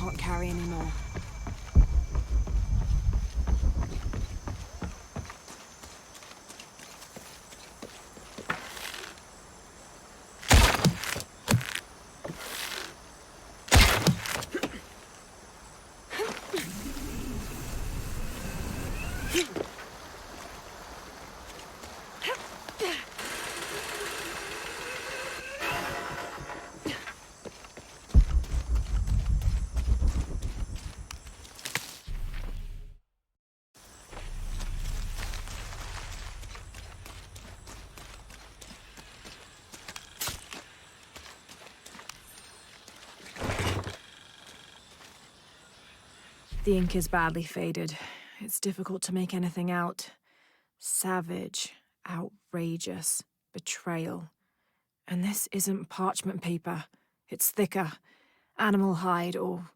can't carry anymore. The ink is badly faded. It's difficult to make anything out. Savage, outrageous, betrayal. And this isn't parchment paper. It's thicker. Animal hide or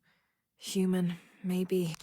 human, maybe.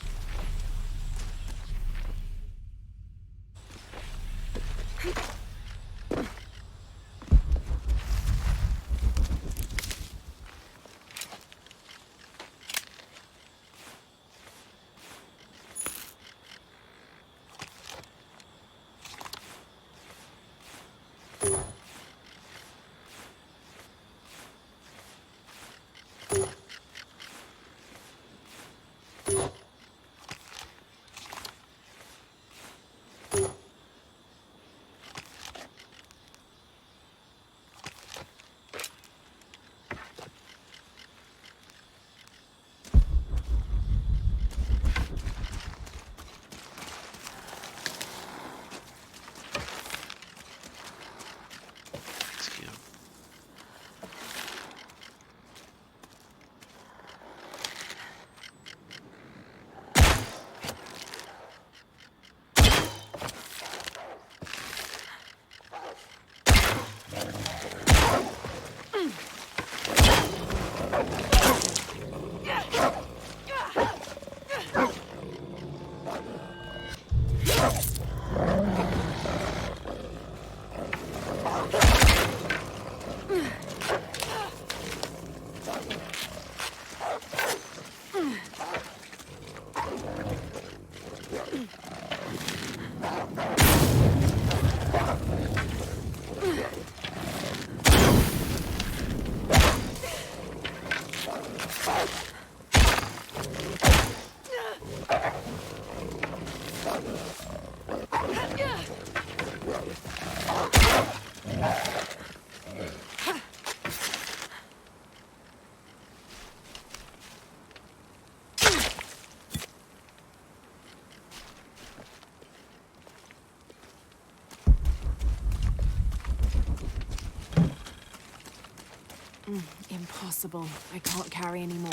Impossible. I can't carry anymore.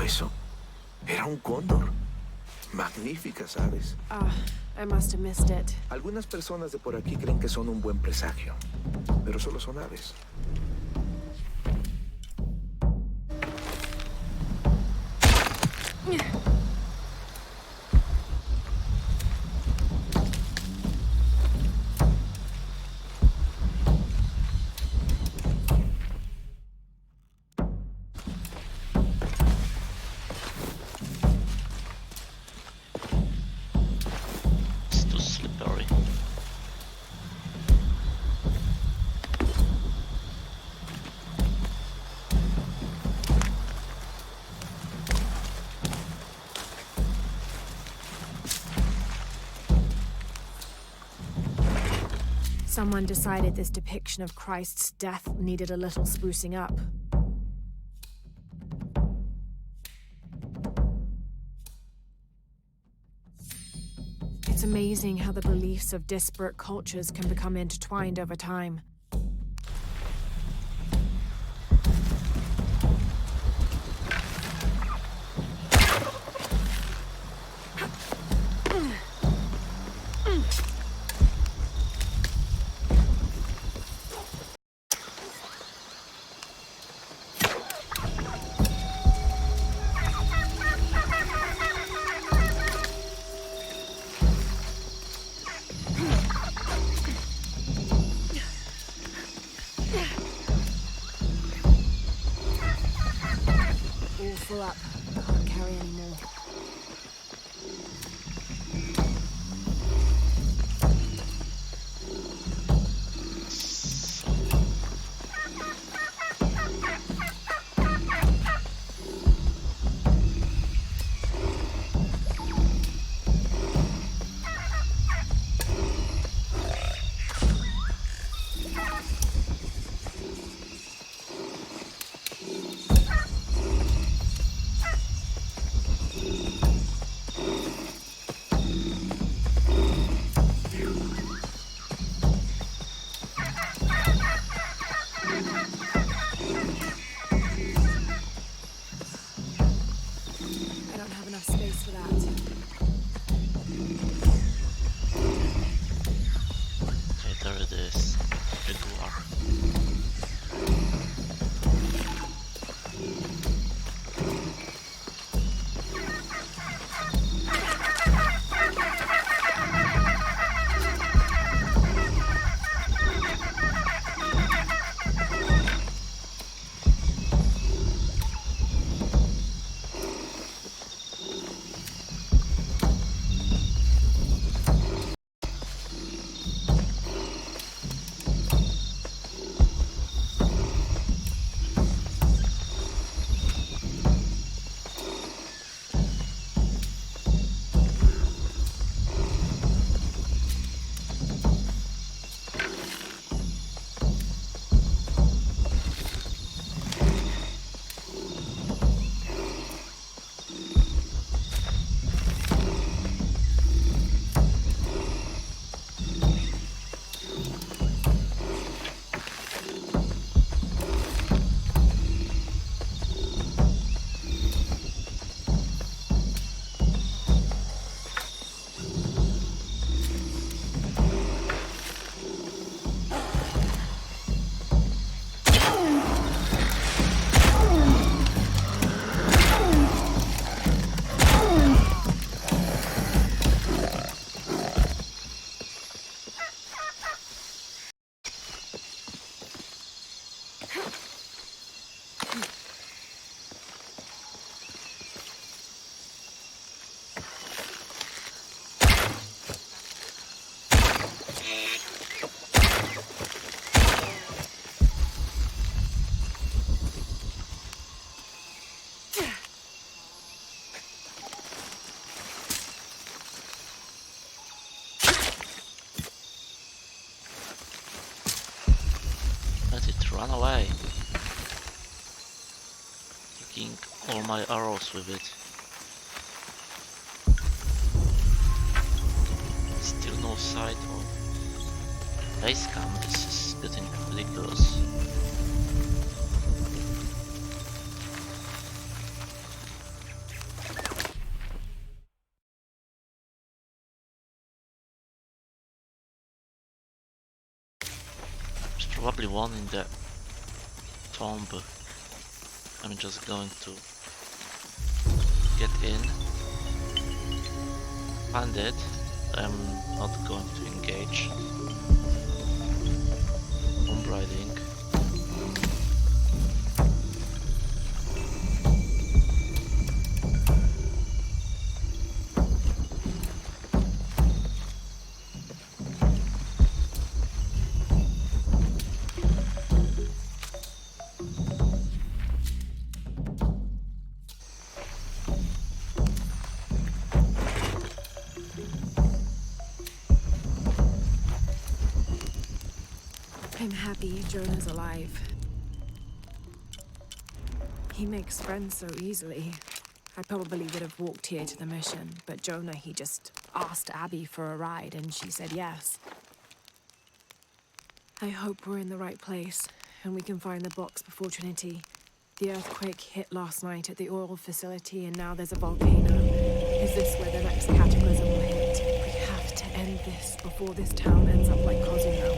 eso? Era un cóndor. Magníficas aves. I must have missed it. Algunas personas de por aquí creen que son un buen presagio, pero solo son aves. It's too slippery. Someone decided this depiction of Christ's death needed a little sprucing up. It's amazing how the beliefs of disparate cultures can become intertwined over time. All full up. Can't carry any more. I don't have enough space for that. Okay, there it is. Regular. Let it run away. Taking all my arrows with it. Still no sight of base camp. This is getting ridiculous. Probably one in the tomb. I'm just going to get in, find it. I'm not going to engage. Tomb riding. I'm happy Jonah's alive. He makes friends so easily. I probably would have walked here to the mission, but Jonah, he just asked Abby for a ride and she said yes. I hope we're in the right place and we can find the box before Trinity. The earthquake hit last night at the oil facility and now there's a volcano. Is this where the next cataclysm will hit? We have to end this before this town ends up like Cozumel.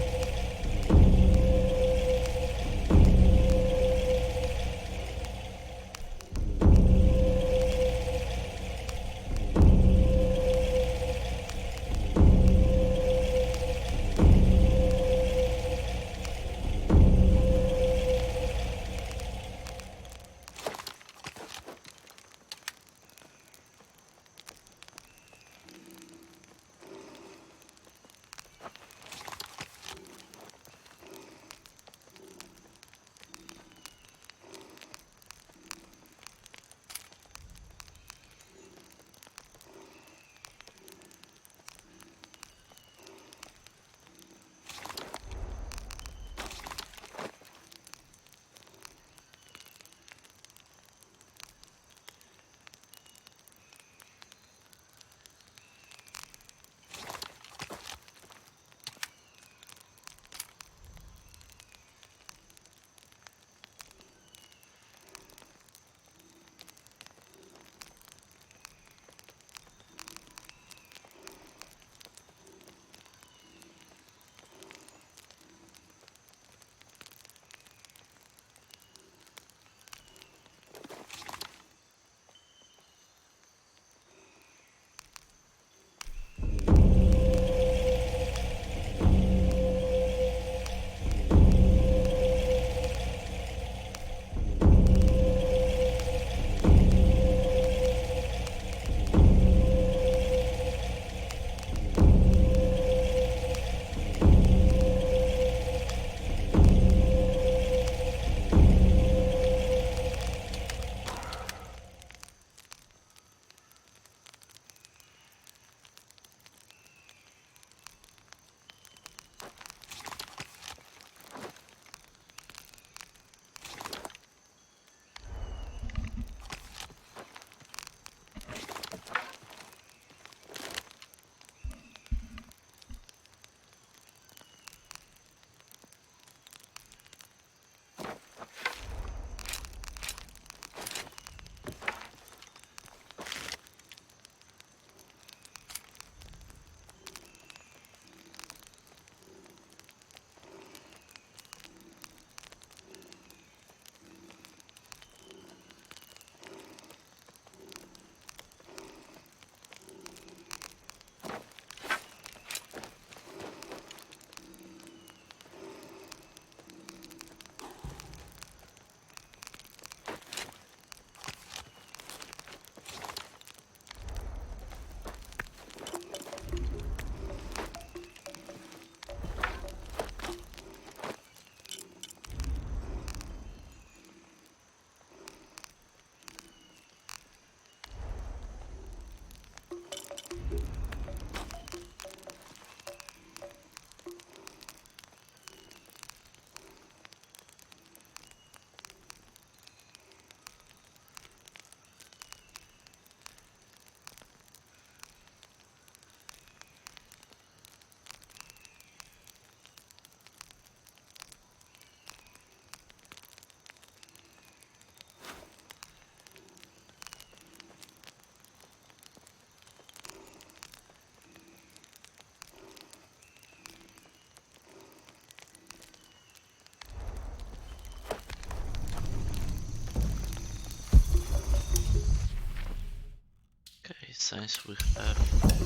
since we have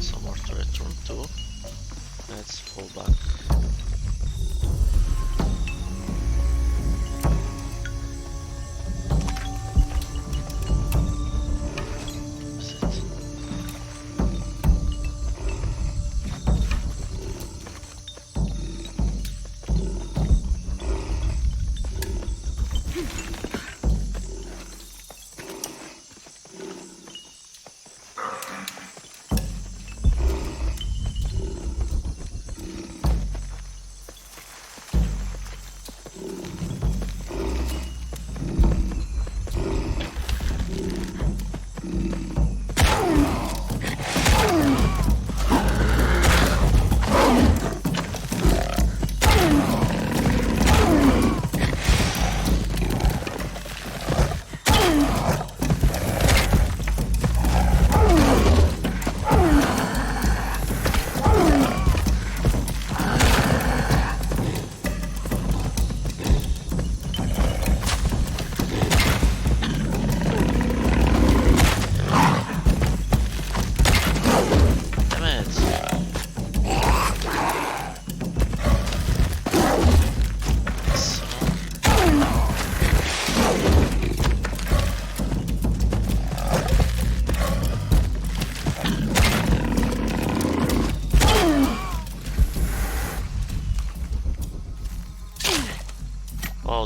somewhere to return to, let's fall back.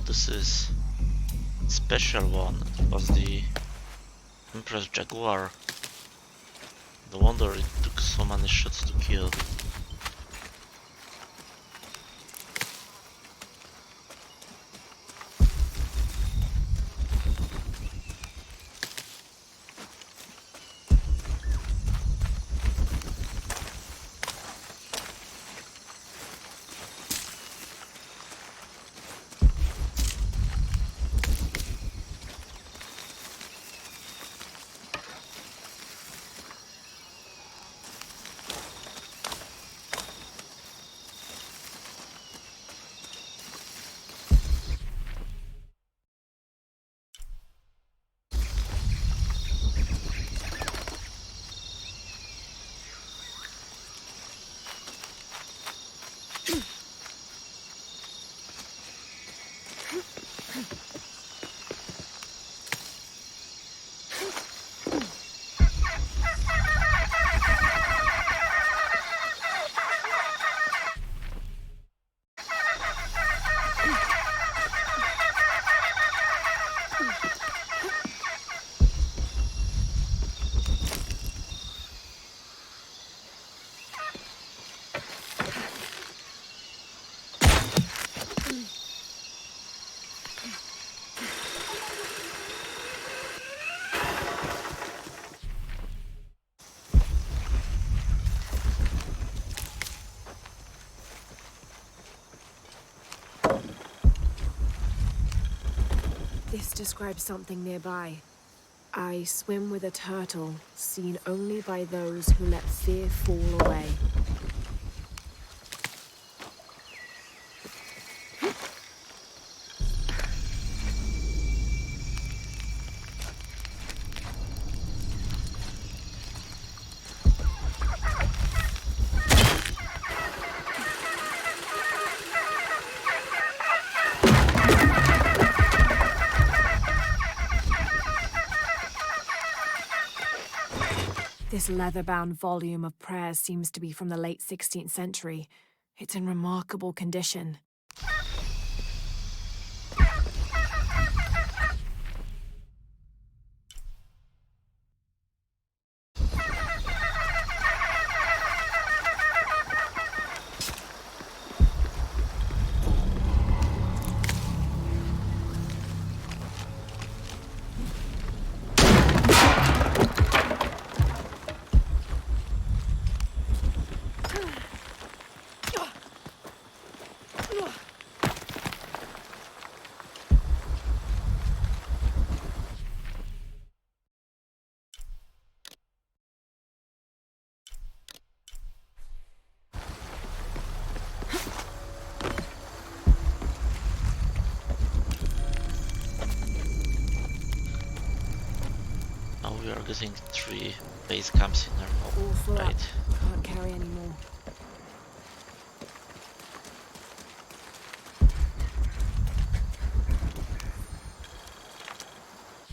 This is special one. It was the Empress Jaguar. No wonder it took so many shots to kill. This describes something nearby. I swim with a turtle, seen only by those who let fear fall away. This leather-bound volume of prayers seems to be from the late 16th century. It's in remarkable condition. Now we are getting 3 base camps in All full normal, up. right? Can't carry anymore.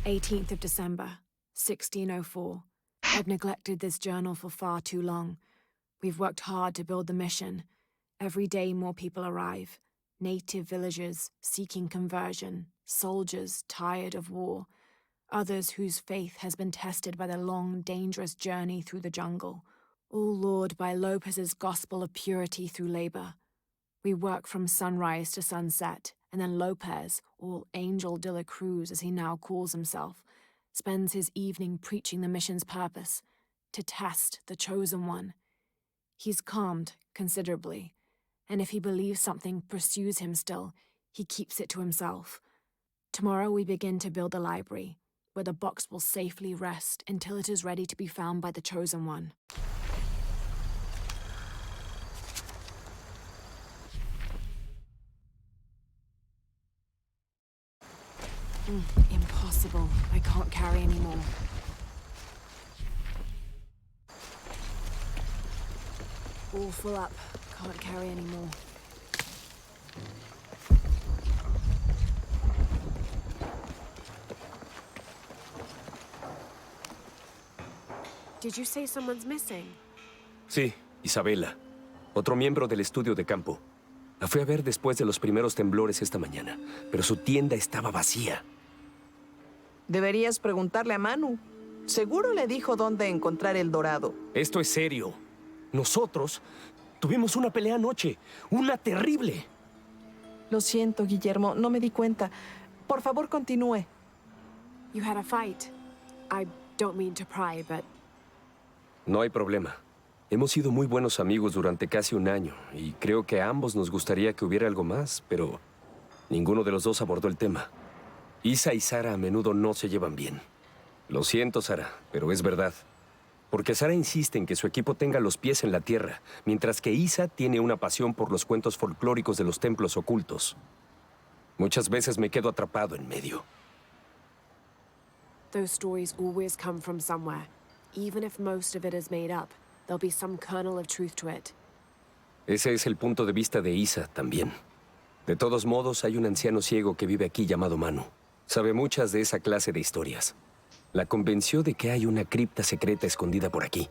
"18th of December, 1604. I've neglected this journal for far too long. We've worked hard to build the mission. Every day more people arrive. Native villagers seeking conversion, soldiers tired of war, others whose faith has been tested by the long, dangerous journey through the jungle, all lured by Lopez's gospel of purity through labor. We work from sunrise to sunset, and then Lopez, or Angel de la Cruz as he now calls himself, spends his evening preaching the mission's purpose, to test the chosen one. He's calmed considerably, and if he believes something pursues him still, he keeps it to himself. Tomorrow we begin to build the library, where the box will safely rest until it is ready to be found by the chosen one. Impossible. I can't carry anymore. All full up. Can't carry anymore. Did you say someone's missing? Sí, Isabela. Otro miembro del estudio de campo. La fui a ver después de los primeros temblores esta mañana, pero su tienda estaba vacía. Deberías preguntarle a Manu. Seguro le dijo dónde encontrar el dorado. Esto es serio. Nosotros tuvimos una pelea anoche. Una terrible. Lo siento, Guillermo, no me di cuenta. Por favor, continúe. You had a fight. I don't mean to pry, but... No hay problema. Hemos sido muy buenos amigos durante casi un año, y creo que a ambos nos gustaría que hubiera algo más, pero ninguno de los dos abordó el tema. Isa y Sara a menudo no se llevan bien. Lo siento, Sara, pero es verdad. Porque Sara insiste en que su equipo tenga los pies en la tierra, mientras que Isa tiene una pasión por los cuentos folclóricos de los templos ocultos. Muchas veces me quedo atrapado en medio. Those stories always come from somewhere. Even if most of it is made up, there'll be some kernel of truth to it. Ese es el punto de vista de Isa también. De todos modos, hay un anciano ciego que vive aquí llamado Manu. Sabe muchas de esa clase de historias. La convenció de que hay una cripta secreta escondida por aquí.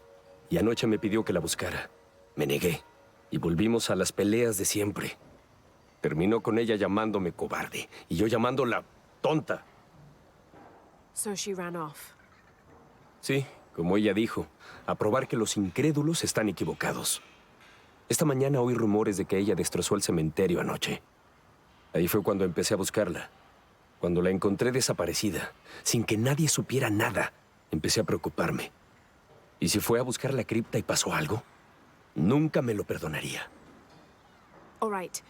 Y anoche me pidió que la buscara. Me negué. Y volvimos a las peleas de siempre. Terminó con ella llamándome cobarde. Y yo llamándola tonta. So she ran off. Sí, como ella dijo, a probar que los incrédulos están equivocados. Esta mañana oí rumores de que ella destrozó el cementerio anoche. Ahí fue cuando empecé a buscarla. Cuando la encontré desaparecida, sin que nadie supiera nada, empecé a preocuparme. ¿Y si fue a buscar la cripta y pasó algo? Nunca me lo perdonaría. All right.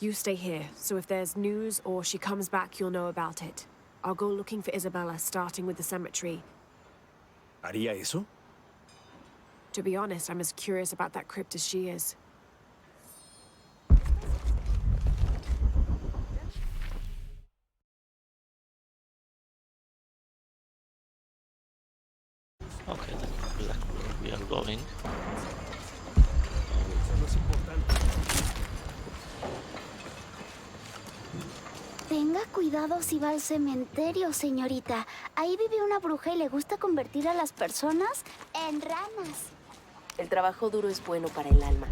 You stay here, so if there's news or she comes back, you'll know about it. I'll go looking for Isabella, starting with the cemetery. ¿Haría eso? To be honest, I'm as curious about that crypt as she is. Okay, then we are going. Tenga cuidado si va al cementerio, señorita. Ahí vive una bruja y le gusta convertir a las personas en ranas. El trabajo duro es bueno para el alma.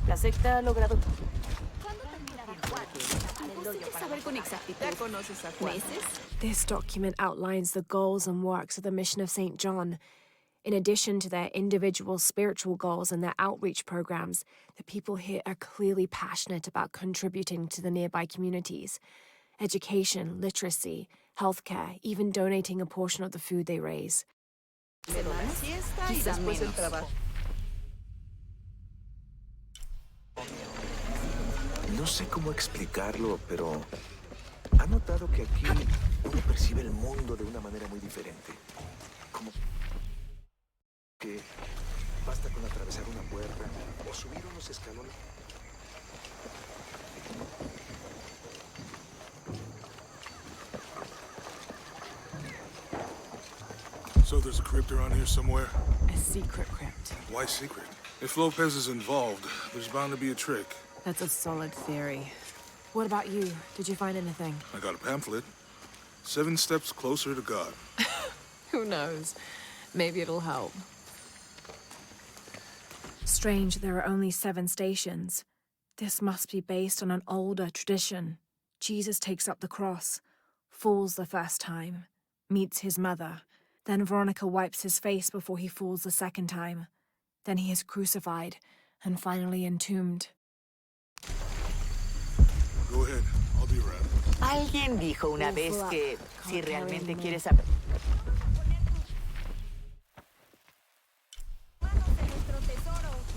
La secta ha logrado... Saber con exactitud. Ya conoces a Juan. ¿Meses? This document outlines the goals and works of the mission of St. John. In addition to their individual spiritual goals and their outreach programs, the people here are clearly passionate about contributing to the nearby communities. Education, literacy, healthcare, even donating a portion of the food they raise. La siesta y después el trabajo. No sé cómo explicarlo, pero ¿ha notado que aquí uno percibe el mundo de una manera muy diferente? Como que basta con atravesar una puerta o subir unos escalones. So there's a crypt around here somewhere? A secret crypt. Why secret? If Lopez is involved, there's bound to be a trick. That's a solid theory. What about you? Did you find anything? I got a pamphlet. 7 steps closer to God. Who knows? Maybe it'll help. Strange, there are only 7 stations. This must be based on an older tradition. Jesus takes up the cross, falls the first time, meets his mother. Then Veronica wipes his face before he falls the second time. Then he is crucified and finally entombed. Go ahead, I'll be around. Alguien dijo una vez Ufla. que si Can't carry realmente anymore. quieres saber...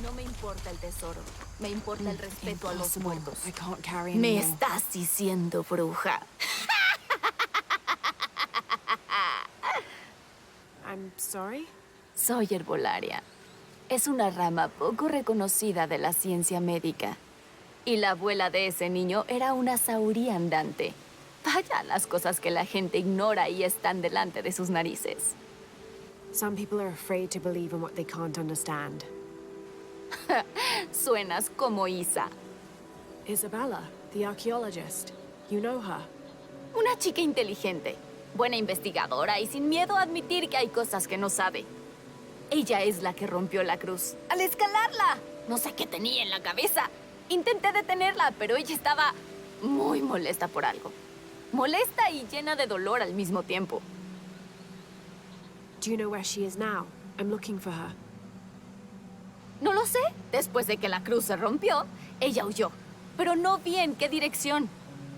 No me importa el tesoro. Me importa el respeto a los Impossible. muertos. I can't carry Me anymore. estás diciendo, bruja. I'm sorry? Soy herbolaria. Es una rama poco reconocida de la ciencia médica. Y la abuela de ese niño era una sauría andante. Vaya las cosas que la gente ignora y están delante de sus narices. Some people are afraid to believe in what they can't understand. Suenas como Isa. Isabella, the archaeologist. You know her. Una chica inteligente, buena investigadora y sin miedo a admitir que hay cosas que no sabe. Ella es la que rompió la cruz. ¡Al escalarla! No sé qué tenía en la cabeza. Intenté detenerla, pero ella estaba muy molesta por algo. Molesta y llena de dolor al mismo tiempo. Do you know where she is now? I'm looking for her. No lo sé. Después de que la cruz se rompió, ella huyó. Pero no vi en qué dirección.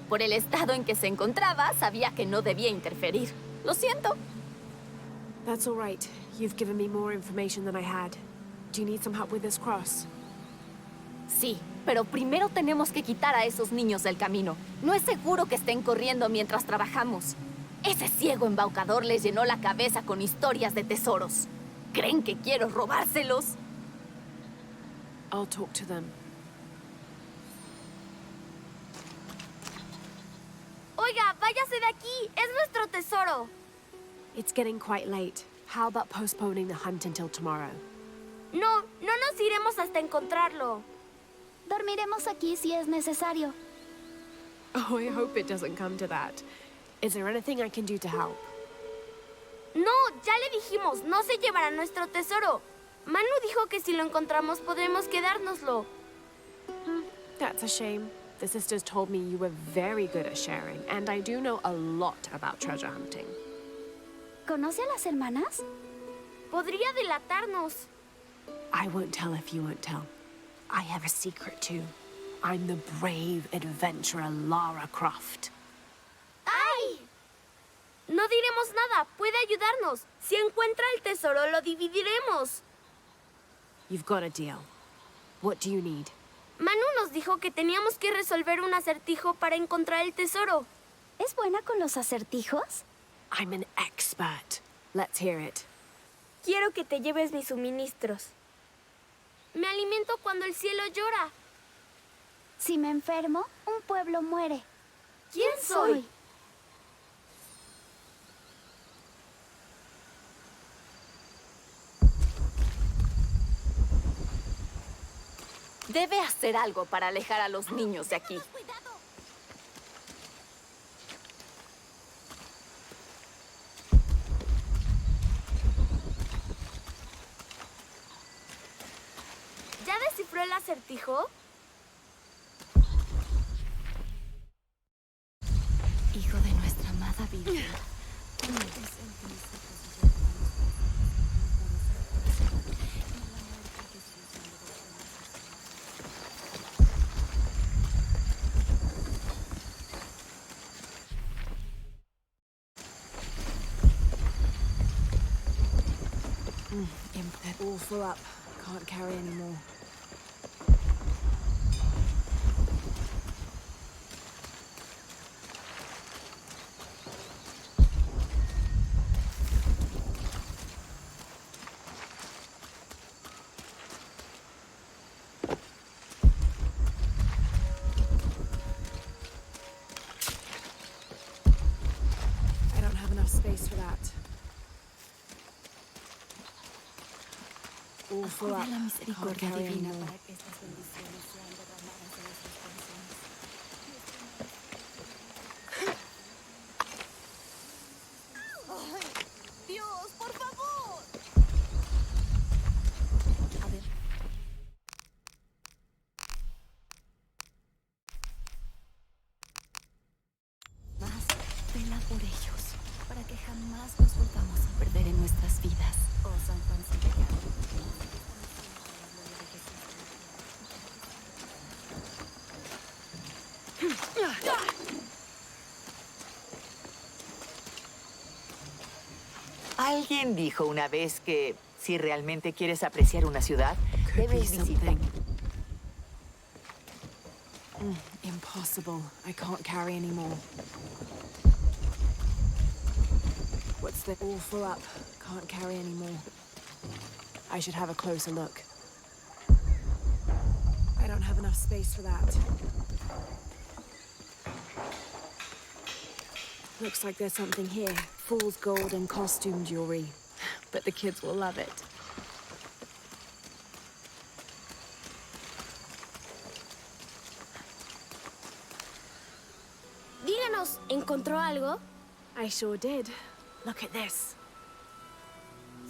Por el estado en que se encontraba, sabía que no debía interferir. Lo siento. That's all right. You've given me more information than I had. Do you need some help with this cross? Sí, pero primero tenemos que quitar a esos niños del camino. No es seguro que estén corriendo mientras trabajamos. Ese ciego embaucador les llenó la cabeza con historias de tesoros. ¿Creen que quiero robárselos? I'll talk to them. Oiga, váyase de aquí. Es nuestro tesoro. It's getting quite late. How about postponing the hunt until tomorrow? No nos iremos hasta encontrarlo. Dormiremos aquí si es necesario. Oh, I hope it doesn't come to that. Is there anything I can do to help? No, ya le dijimos, no se llevará nuestro tesoro. Manu dijo que si lo encontramos podremos quedárnoslo. That's a shame. The sisters told me you were very good at sharing, and I do know a lot about treasure hunting. ¿Conoce a las hermanas? Podría delatarnos. I won't tell if you won't tell. I have a secret too. I'm the brave adventurer Lara Croft. ¡Ay! No diremos nada, puede ayudarnos. Si encuentra el tesoro, lo dividiremos. You've got a deal. What do you need? Manu nos dijo que teníamos que resolver un acertijo para encontrar el tesoro. ¿Es buena con los acertijos? I'm an expert. Let's hear it. Quiero que te lleves mis suministros. Me alimento cuando el cielo llora. Si me enfermo, un pueblo muere. ¿Quién soy? Debe hacer algo para alejar a los niños de aquí. ¿Ya descifró el acertijo? Hijo de nuestra amada Virgen. They're all full up. Can't carry any more. I don't have enough space for that. all full up. Acude a la misericordia Can't carry divina anymore. para que estas bendiciones sean derramadas en nuestros corazones. ¡Ay, Dios, por favor! Más vela por ellos, para que jamás nos volvamos a perder en nuestras vidas. Oh, San Juan Santiago. Alguien dijo una vez que si realmente quieres apreciar una ciudad, Could be debes visitar. something. Impossible. I can't carry anymore. What's the all full up? Can't carry anymore. I should have a closer look. I don't have enough space for that. Looks like there's something here. Fool's gold and costume jewelry. But the kids will love it. Díganos, ¿encontró algo? I sure did. Look at this.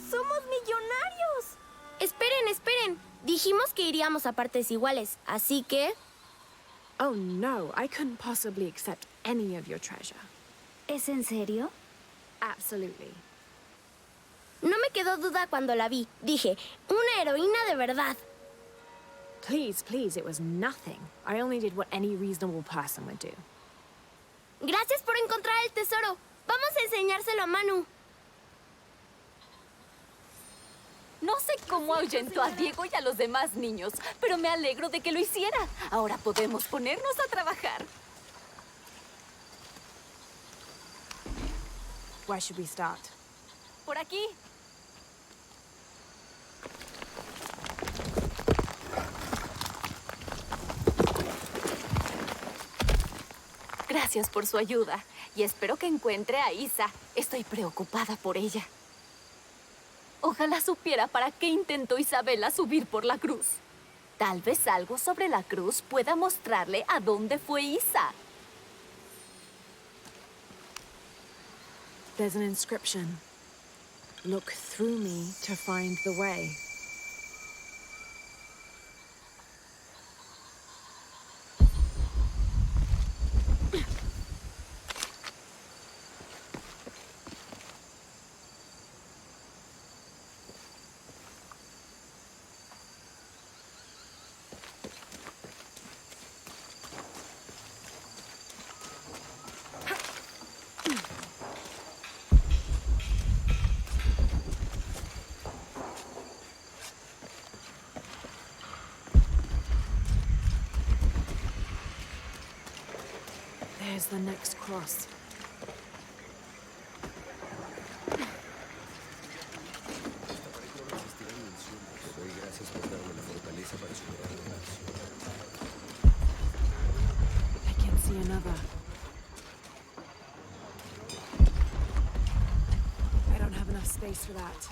¡Somos millonarios! Esperen, esperen. Dijimos que iríamos a partes iguales, así que... Oh no, I couldn't possibly accept any of your treasure. ¿Es en serio? Absolutely. No me quedó duda cuando la vi. Dije, una heroína de verdad. Please, please, it was nothing. I only did what any reasonable person would do. Gracias por encontrar el tesoro. Vamos a enseñárselo a Manu. No sé cómo ahuyentó a Diego y a los demás niños, pero me alegro de que lo hiciera. Ahora podemos ponernos a trabajar. Where should we start? Por aquí. Gracias por su ayuda y espero que encuentre a Isa. Estoy preocupada por ella. Ojalá supiera para qué intentó Isabela subir por la cruz. Tal vez algo sobre la cruz pueda mostrarle a dónde fue Isa. There's an inscription. Look through me to find the way. There's the next cross. I can see another. I don't have enough space for that.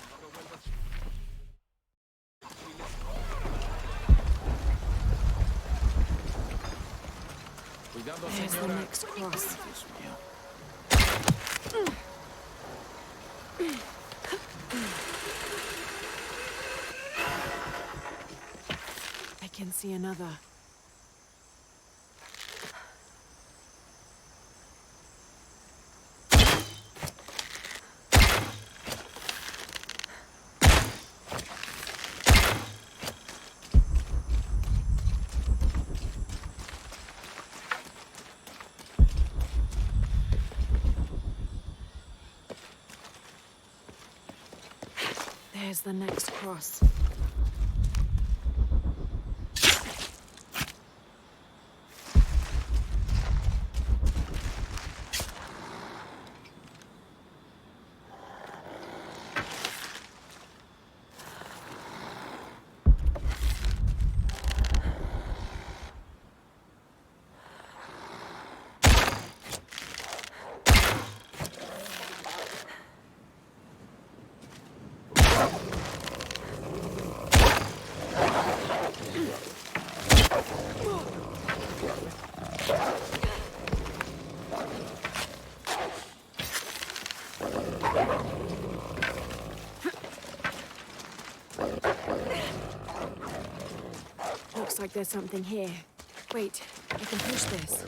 There's the next cross. I can see another. There's the next cross. Looks like there's something here. Wait, I can push this.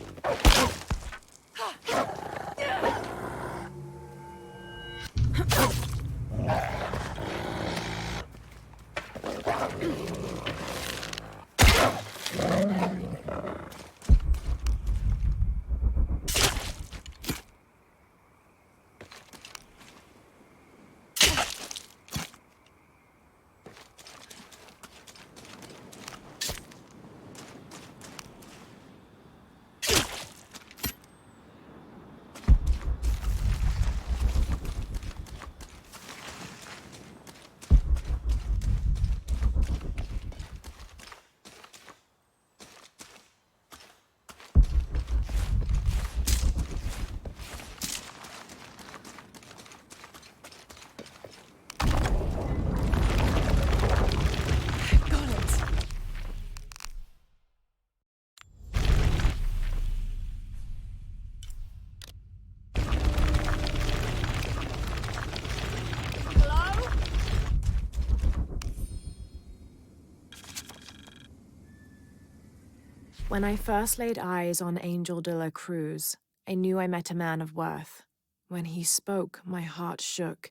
When I first laid eyes on Angel de la Cruz, I knew I met a man of worth. When he spoke, my heart shook.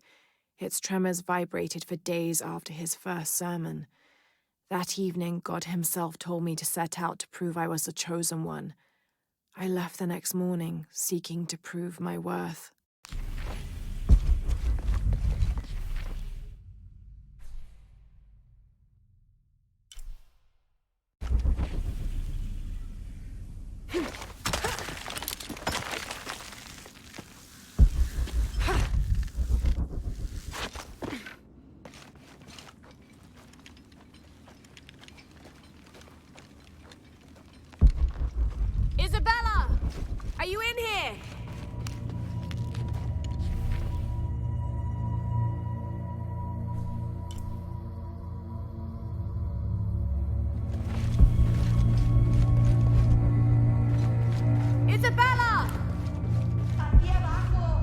Its tremors vibrated for days after his first sermon. That evening, God himself told me to set out to prove I was the chosen one. I left the next morning, seeking to prove my worth. Isabella! Are you in here? Isabella! Aquí abajo.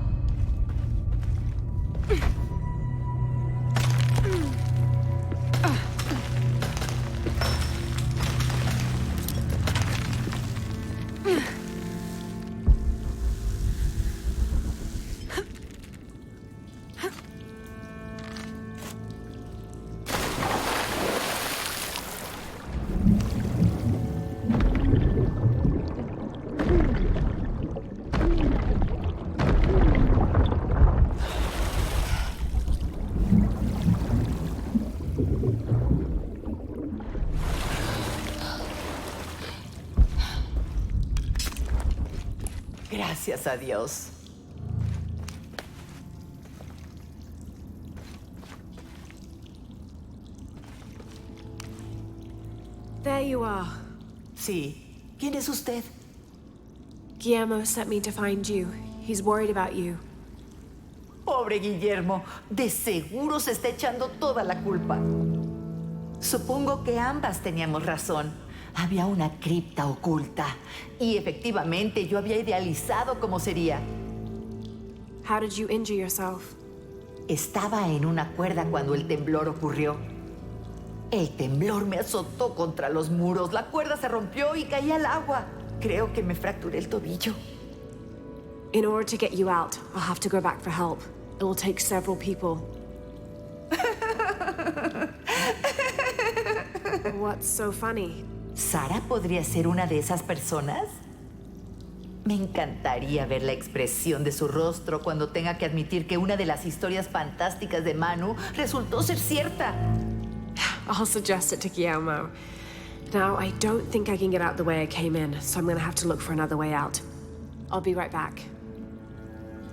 Gracias a Dios. There you are. Sí. ¿Quién es usted? Guillermo sent me to find you. He's worried about you. Pobre Guillermo, de seguro se está echando toda la culpa. Supongo que ambas teníamos razón. Había una cripta oculta y efectivamente yo había idealizado cómo sería. How did you injure yourself? Estaba en una cuerda cuando el temblor ocurrió. El temblor me azotó contra los muros, la cuerda se rompió y caí al agua. Creo que me fracturé el tobillo. In order to get you out, I'll have to go back for help. It'll take several people. What's so funny? ¿Sara podría ser una de esas personas? Me encantaría ver la expresión de su rostro cuando tenga que admitir que una de las historias fantásticas de Manu resultó ser cierta. I'll suggest it to Guillermo. Now, I don't think I can get out the way I came in, so I'm gonna have to look for another way out. I'll be right back.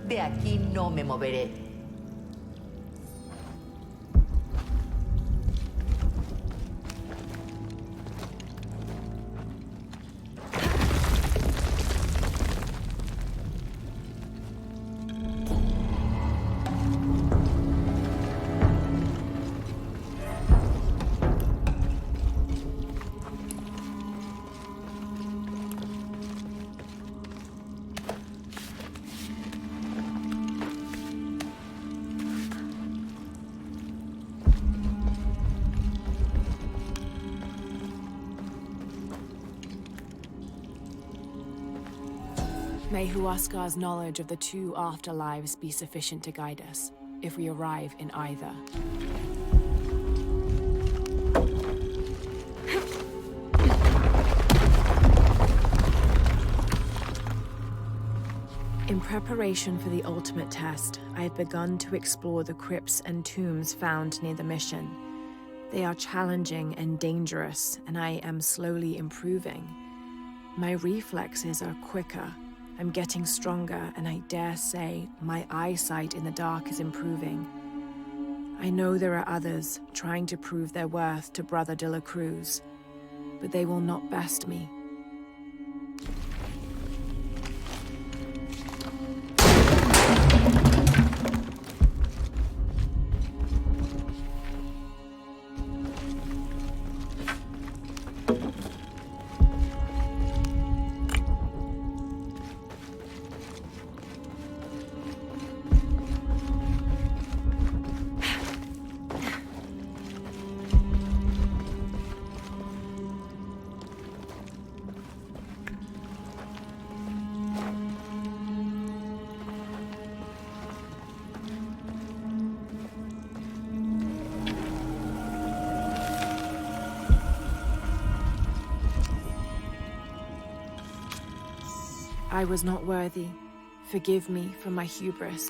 De aquí no me moveré. May Huascar's knowledge of the two afterlives be sufficient to guide us, if we arrive in either. In preparation for the ultimate test, I have begun to explore the crypts and tombs found near the mission. They are challenging and dangerous, and I am slowly improving. My reflexes are quicker, I'm getting stronger, and I dare say my eyesight in the dark is improving. I know there are others trying to prove their worth to Brother de la Cruz, but they will not best me. I was not worthy. Forgive me for my hubris.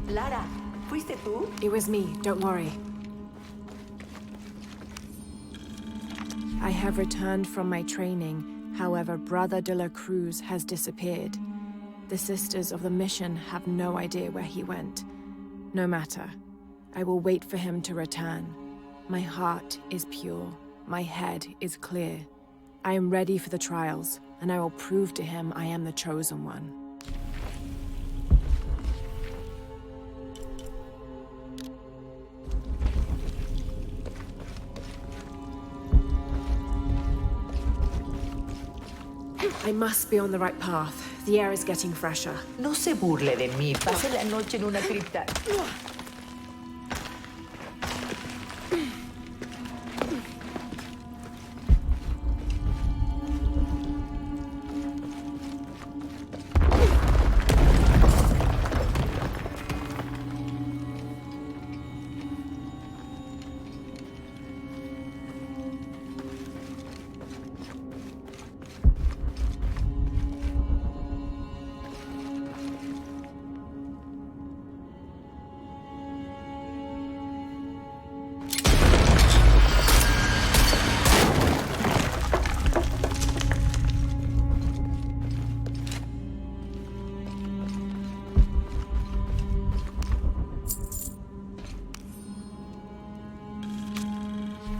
Lara, ¿fuiste tú? It was me, don't worry. I have returned from my training, however, Brother de la Cruz has disappeared. The Sisters of the Mission have no idea where he went. No matter. I will wait for him to return. My heart is pure. My head is clear. I am ready for the trials, and I will prove to him I am the chosen one. I must be on the right path. The air is getting fresher. No se burle de mí. Pasé la noche en una cripta.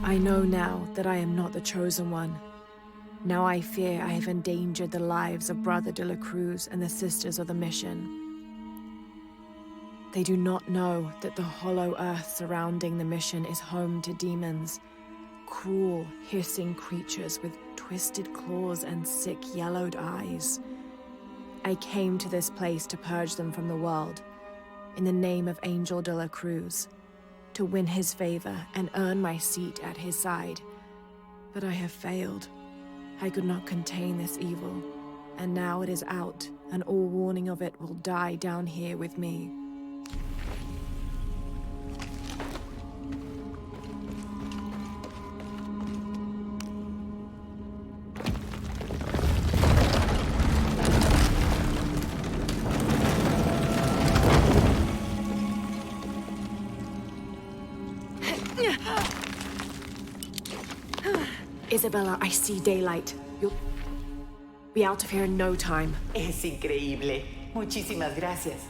I know now that I am not the chosen one. Now I fear I have endangered the lives of Brother de la Cruz and the Sisters of the Mission. They do not know that the hollow earth surrounding the mission is home to demons, cruel, hissing creatures with twisted claws and sick, yellowed eyes. I came to this place to purge them from the world, in the name of Angel de la Cruz, to win his favor and earn my seat at his side. But I have failed. I could not contain this evil, and now it is out, and all warning of it will die down here with me. Isabella, I see daylight. You'll be out of here in no time. Es increíble. Muchísimas gracias.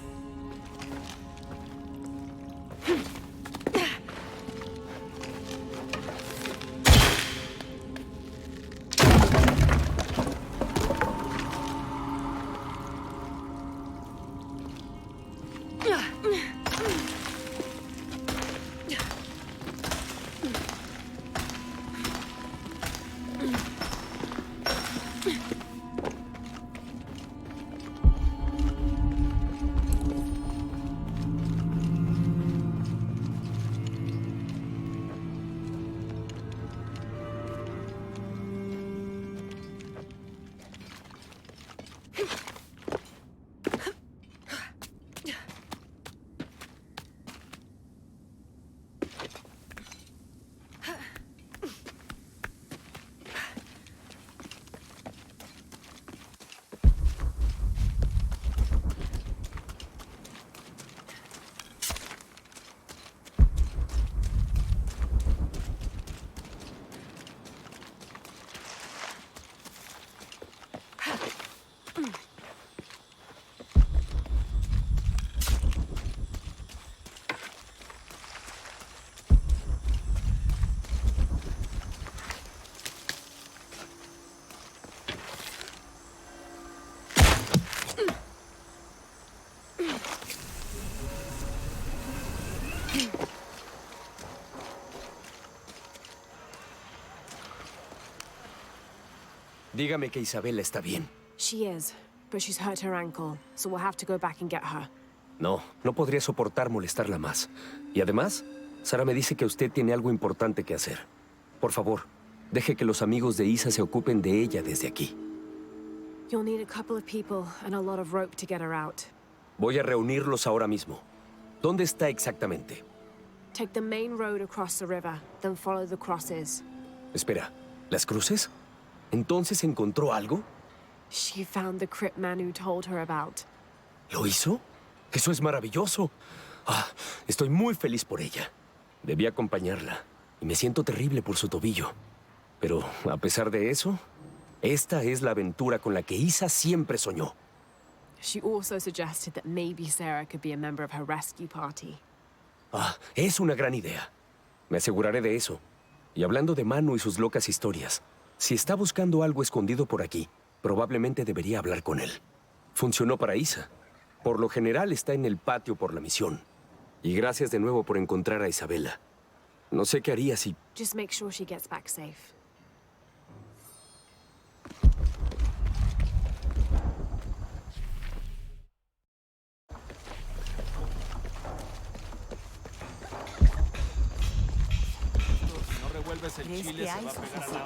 Dígame que Isabela está bien. She is, but she's hurt her ankle, so we'll have to go back and get her. No, no podría soportar molestarla más. Y además, Sara me dice que usted tiene algo importante que hacer. Por favor, deje que los amigos de Isa se ocupen de ella desde aquí. You'll need a couple of people and a lot of rope to get her out. Voy a reunirlos ahora mismo. ¿Dónde está exactamente? Take the main road across the river, then follow the crosses. Espera, ¿las cruces? ¿Entonces encontró algo? She found the crypt Manu told her about. ¿Lo hizo? ¡Eso es maravilloso! Ah, estoy muy feliz por ella. Debí acompañarla, y me siento terrible por su tobillo. Pero, a pesar de eso, esta es la aventura con la que Isa siempre soñó. She also suggested that maybe Sarah could be a member of her rescue party. Ah, es una gran idea. Me aseguraré de eso. Y hablando de Manu y sus locas historias, si está buscando algo escondido por aquí, probablemente debería hablar con él. Funcionó para Isa. Por lo general está en el patio por la misión. Y gracias de nuevo por encontrar a Isabela. No sé qué haría si... Just make sure she gets back safe. ¿Crees que hay suficiente?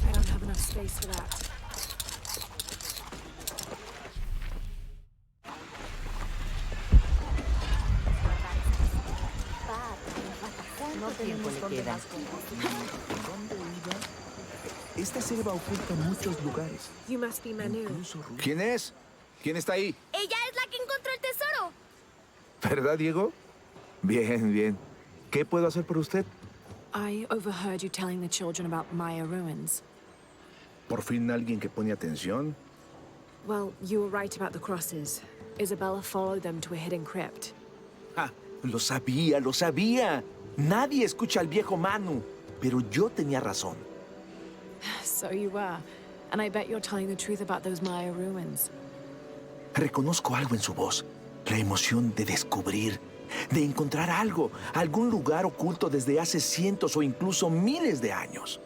I don't have enough space for that. ¿Cuánto tiempo le queda? ¿Dónde iba? Esta selva oculta muchos lugares. You must be Manu. Incluso ¿Quién es? ¿Quién está ahí? Ella es la que encontró el tesoro. ¿Verdad, Diego? Bien, bien. ¿Qué puedo hacer por usted? I overheard you telling the children about Maya ruins. Por fin alguien que pone atención. Well, you were right about the crosses. Isabella followed them to a hidden crypt. Ah, lo sabía, lo sabía. Nadie escucha al viejo Manu. Pero yo tenía razón. So you were. And I bet you're telling the truth about those Maya ruins. Reconozco algo en su voz. La emoción de descubrir, de encontrar algo, algún lugar oculto desde hace cientos o incluso miles de años.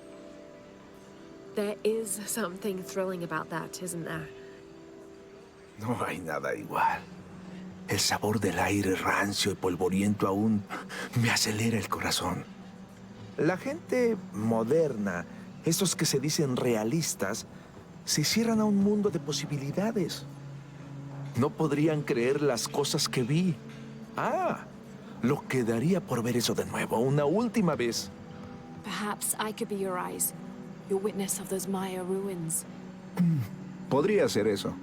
There is something thrilling about that, isn't there? No hay nada igual. El sabor del aire rancio y polvoriento aún me acelera el corazón. La gente moderna, estos que se dicen realistas, se cierran a un mundo de posibilidades. No podrían creer las cosas que vi. Ah, lo que daría por ver eso de nuevo, una última vez. Perhaps I could be your eyes, your witness of those Maya ruins. Podría ser eso.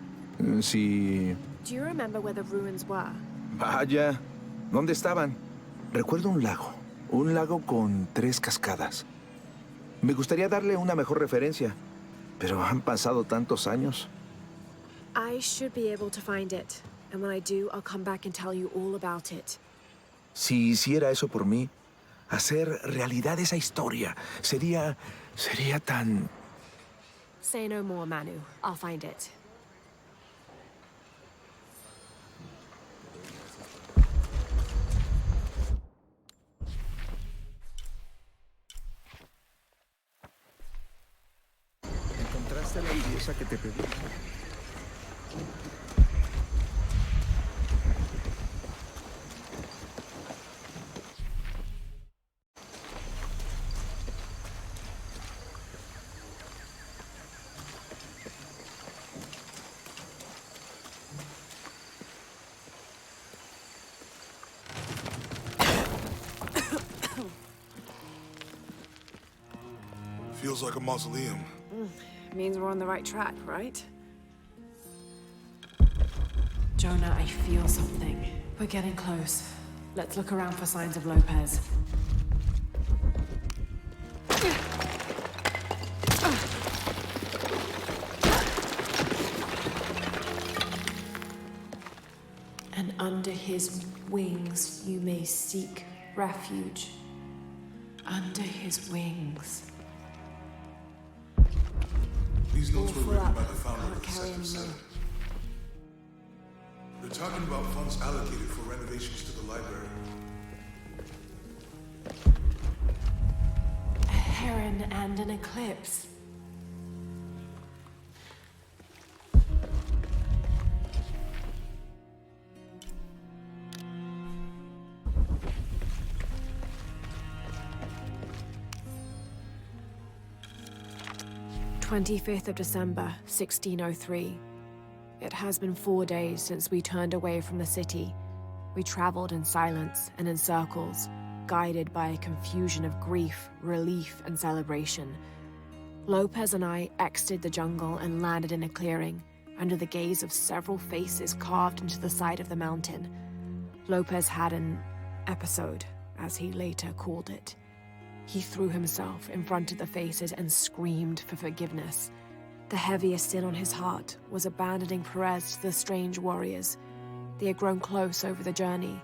Si... Do you remember where the ruins were? Vaya, ¿dónde estaban? Recuerdo un lago con 3 cascadas. Me gustaría darle una mejor referencia, pero han pasado tantos años. I should be able to find it. And when I do, I'll come back and tell you all about it. Si hiciera eso por mí, hacer realidad esa historia, sería tan... Say no more, Manu. I'll find it. ¿Encontraste la pieza que te pedí? Feels like a mausoleum. Means we're on the right track, right? Jonah, I feel something. We're getting close. Let's look around for signs of Lopez. And under his wings you may seek refuge. Under his wings. These These notes were written by the founder Can't of the carry Sector anymore. 7. They're talking about funds allocated for renovations to the library. A heron and an eclipse. "25th of December, 1603. It has been 4 days since we turned away from the city. We traveled in silence and in circles, guided by a confusion of grief, relief, and celebration. Lopez and I exited the jungle and landed in a clearing, under the gaze of several faces carved into the side of the mountain. Lopez had an episode, as he later called it. He threw himself in front of the faces and screamed for forgiveness. The heaviest sin on his heart was abandoning Perez to the strange warriors. They had grown close over the journey.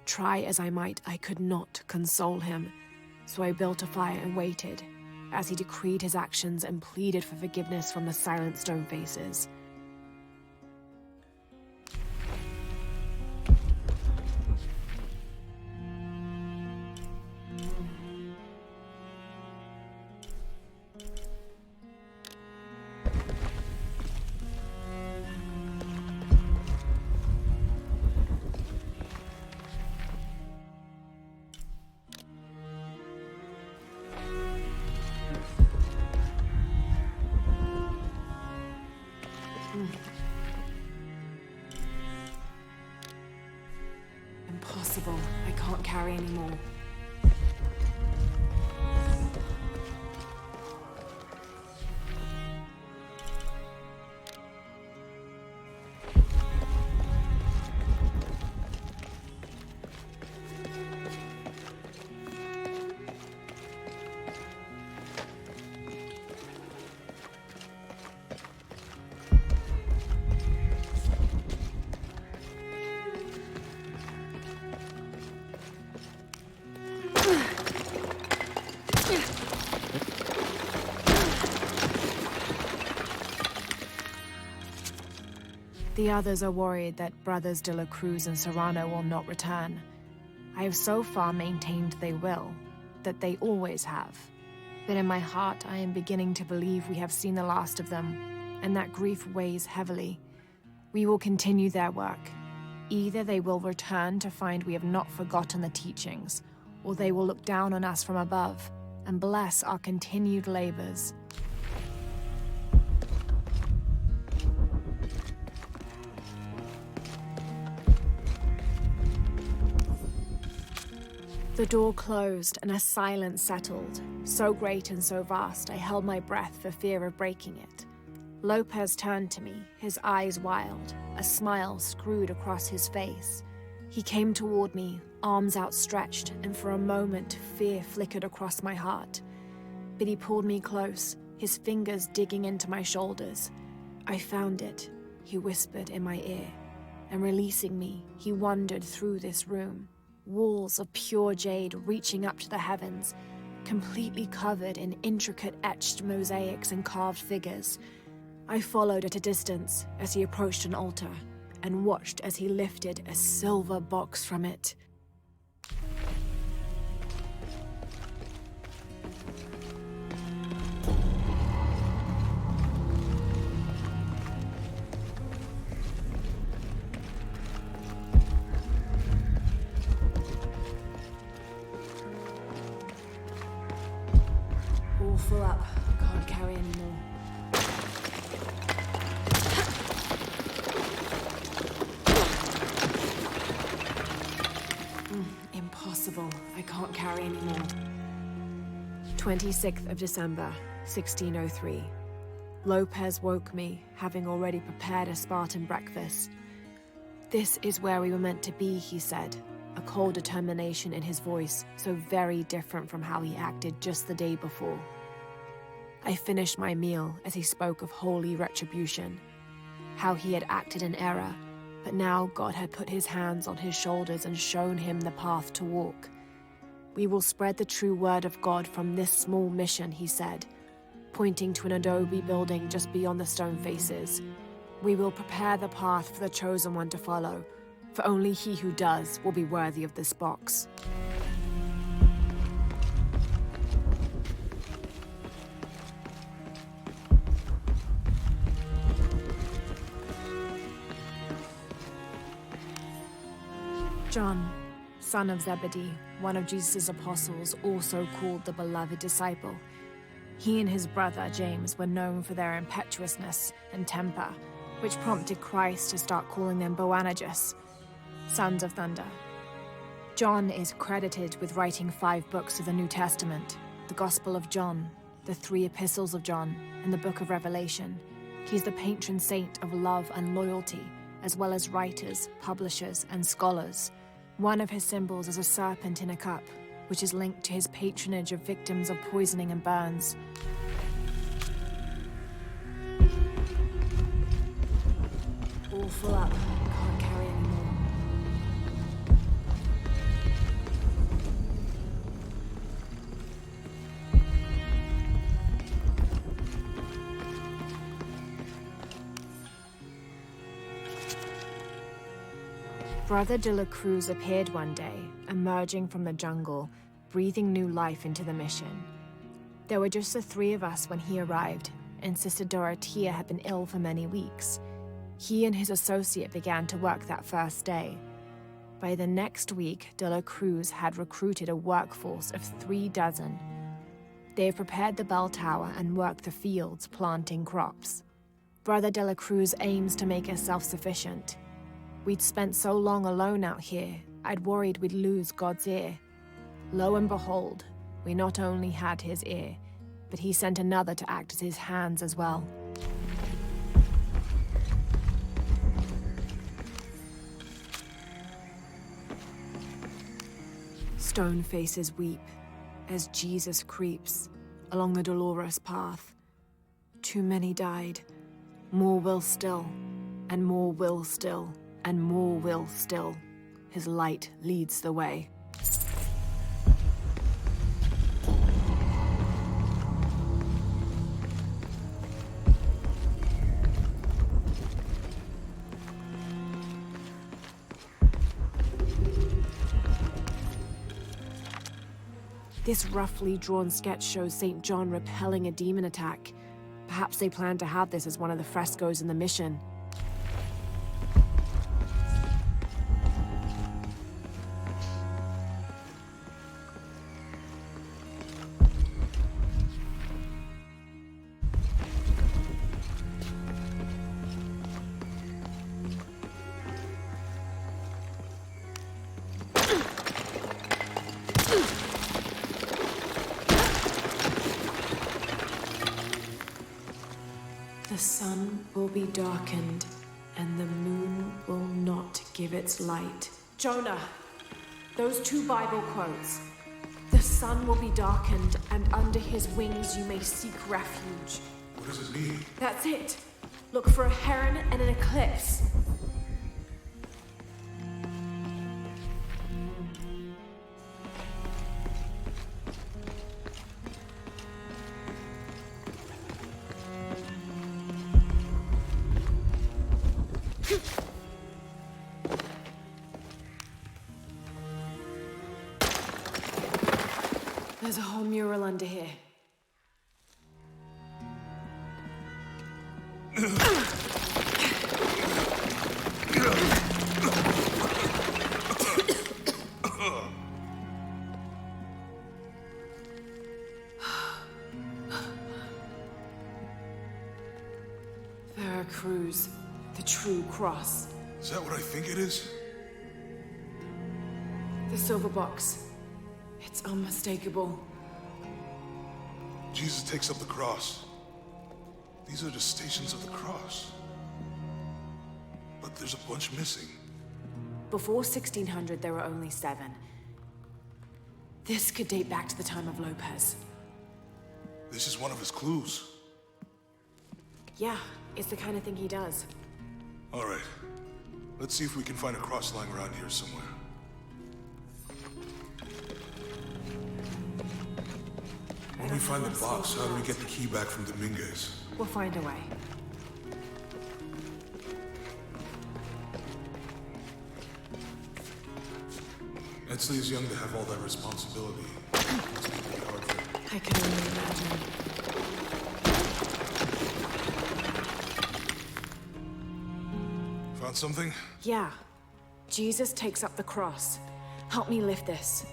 Try as I might, I could not console him. So I built a fire and waited, as he decreed his actions and pleaded for forgiveness from the silent stone faces. Impossible. I can't carry anymore. The others are worried that Brothers de la Cruz and Serrano will not return. I have so far maintained they will, that they always have. But in my heart, I am beginning to believe we have seen the last of them, and that grief weighs heavily. We will continue their work. Either they will return to find we have not forgotten the teachings, or they will look down on us from above and bless our continued labors. The door closed and a silence settled, so great and so vast I held my breath for fear of breaking it. Lopez turned to me, his eyes wild, a smile screwed across his face. He came toward me, arms outstretched, and for a moment fear flickered across my heart. But he pulled me close, his fingers digging into my shoulders. "I found it," he whispered in my ear, and releasing me, he wandered through this room. Walls of pure jade reaching up to the heavens, completely covered in intricate etched mosaics and carved figures. I followed at a distance as he approached an altar, and watched as he lifted a silver box from it. All full up. Can't carry anymore. Impossible. I can't carry anymore. 26th of December, 1603. Lopez woke me, having already prepared a Spartan breakfast. "This is where we were meant to be," he said, a cold determination in his voice, so very different from how he acted just the day before. I finished my meal as he spoke of holy retribution, how he had acted in error, but now God had put his hands on his shoulders and shown him the path to walk. "We will spread the true word of God from this small mission," he said. pointing to an adobe building just beyond the stone faces. We will prepare the path for the Chosen One to follow, for only he who does will be worthy of this box. John, son of Zebedee, one of Jesus' apostles, also called the beloved disciple. He and his brother, James, were known for their impetuousness and temper, which prompted Christ to start calling them Boanerges, sons of thunder. John is credited with writing 5 books of the New Testament, the Gospel of John, the 3 epistles of John, and the Book of Revelation. He's the patron saint of love and loyalty, as well as writers, publishers, and scholars. One of his symbols is a serpent in a cup, which is linked to his patronage of victims of poisoning and burns. All full up. Can't carry any more. Brother de la Cruz appeared one day, emerging from the jungle, breathing new life into the mission. There were just the 3 of us when he arrived, and Sister Dorothea had been ill for many weeks. He and his associate began to work that first day. By the next week, de la Cruz had recruited a workforce of 3 dozen. They have prepared the bell tower and worked the fields, planting crops. Brother de la Cruz aims to make us self-sufficient. We'd spent so long alone out here, I'd worried we'd lose God's ear. Lo and behold, we not only had his ear, but he sent another to act as his hands as well. Stone faces weep as Jesus creeps along the dolorous path. Too many died. More will still, and more will still, and more will still. His light leads the way. This roughly drawn sketch shows St. John repelling a demon attack. Perhaps they plan to have this as one of the frescoes in the mission. The sun will be darkened, and the moon will not give its light. Jonah, those 2 Bible quotes. The sun will be darkened, and under his wings you may seek refuge. What does it mean? That's it. Look for a heron and an eclipse. There's a whole mural under here. Veracruz, the true cross. Is that what I think it is? The silver box. It's unmistakable. Jesus takes up the cross. These are the stations of the cross. But there's a bunch missing. Before 1600, there were only 7. This could date back to the time of Lopez. This is one of his clues. Yeah, it's the kind of thing he does. All right. Let's see if we can find a cross lying around here somewhere. When we find the box, how do we get the key back from Dominguez? We'll find a way. Etzli is young to have all that responsibility. Must be pretty hard for him. I can only imagine. Found something? Yeah. Jesus takes up the cross. Help me lift this.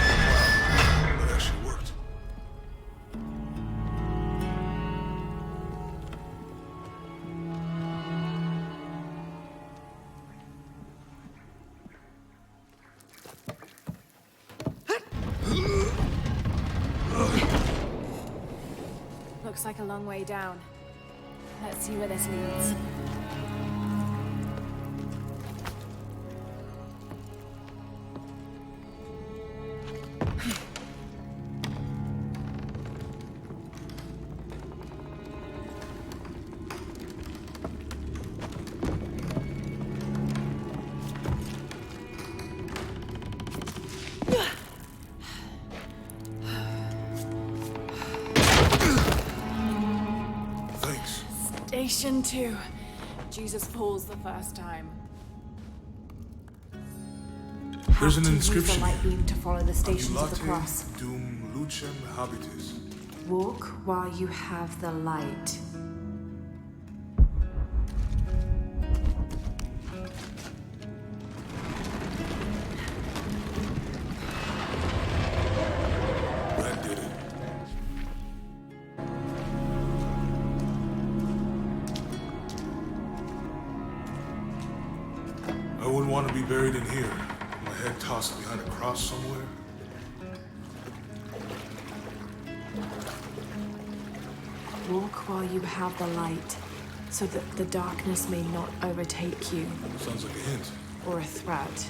That actually worked. Looks like a long way down. Let's see where this leads. Thanks. Station 2. Jesus falls the first time. There's an Have to use inscription the light here. beam to follow the stations of the Adulate cross. dum lucem habitis. Walk while you have the light. That did it. I wouldn't want to be buried in here. My head tossed behind a cross somewhere. Walk while you have the light, so that the darkness may not overtake you, Sounds like a hint. or a threat.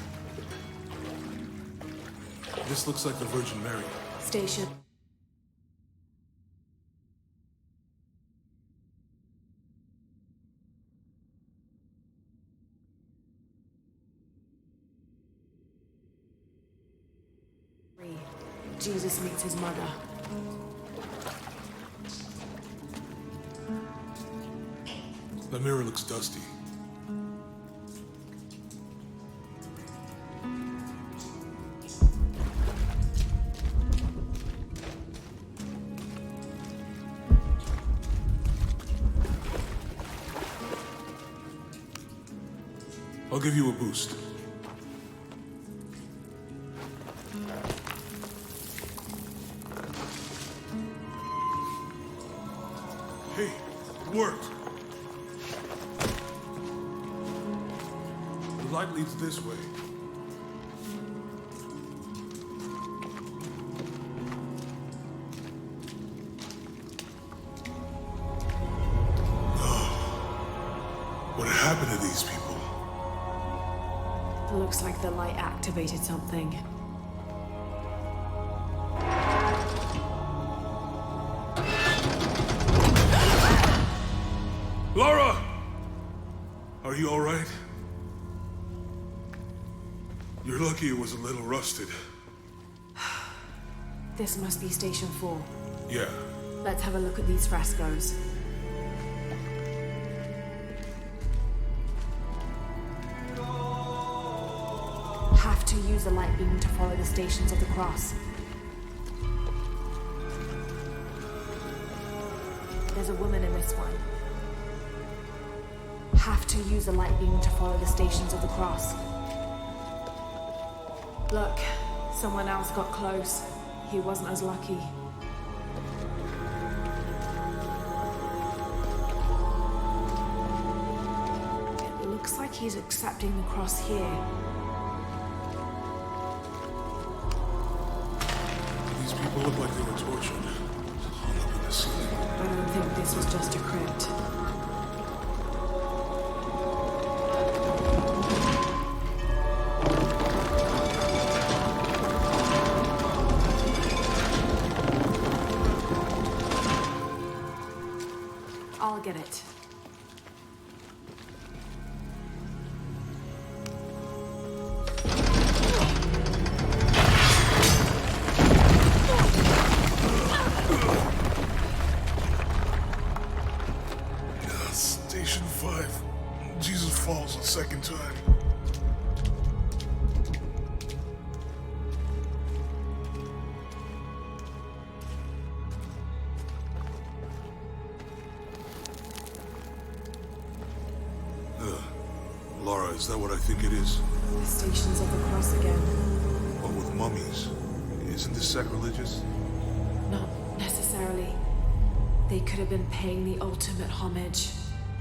This looks like the Virgin Mary. Station. Jesus meets his mother. The mirror looks dusty. I'll give you a boost. Hey, it worked. The light leads this way. What happened to these people? Looks like the light activated something. Laura! Are you all right? You're lucky it was a little rusted. This must be Station 4. Yeah. Let's have a look at these frescoes. Have to use the light beam to follow the stations of the cross. There's a woman in this one. Have to use the light beam to follow the stations of the cross. Look, someone else got close. He wasn't as lucky. It looks like he's accepting the cross here. These people look like they were tortured. Hung up in the ceiling. I don't think this was just a crypt. it. Station 5. Jesus falls a second time. Laura, is that what I think it is? The Stations of the Cross again. What with mummies? Isn't this sacrilegious? Not necessarily. They could have been paying the ultimate homage.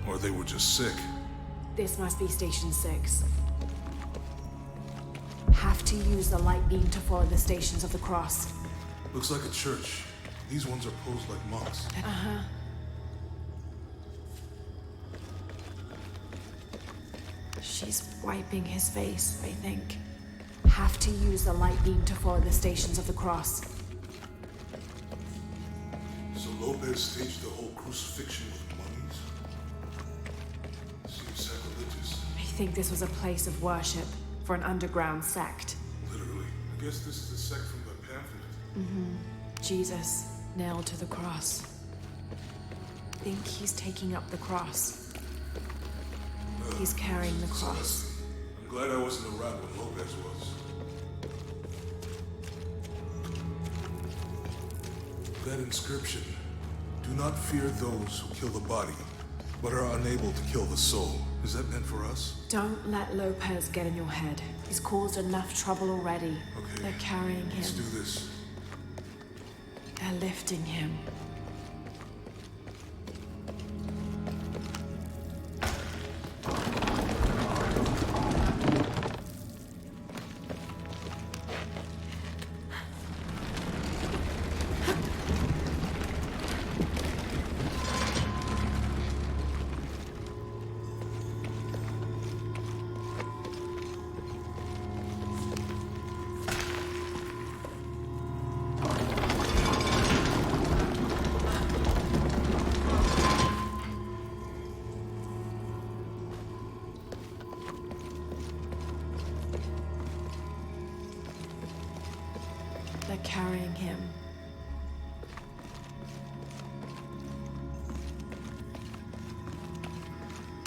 Or they were just sick. This must be Station 6. Have to use the light beam to follow the Stations of the Cross. Looks like a church. These ones are posed like monks. Uh-huh. She's wiping his face, I think. Have to use the light beam to follow the Stations of the Cross. So Lopez staged the whole crucifixion with mummies? Seems sacrilegious. I think this was a place of worship for an underground sect. Literally. I guess this is the sect from the pamphlet. Jesus, nailed to the cross. Think he's taking up the cross. He's carrying the cross. I'm glad I wasn't around when Lopez was. That inscription. Do not fear those who kill the body, but are unable to kill the soul. Is that meant for us? Don't let Lopez get in your head. He's caused enough trouble already. Okay. They're carrying him. Let's do this. They're lifting him. They're carrying him.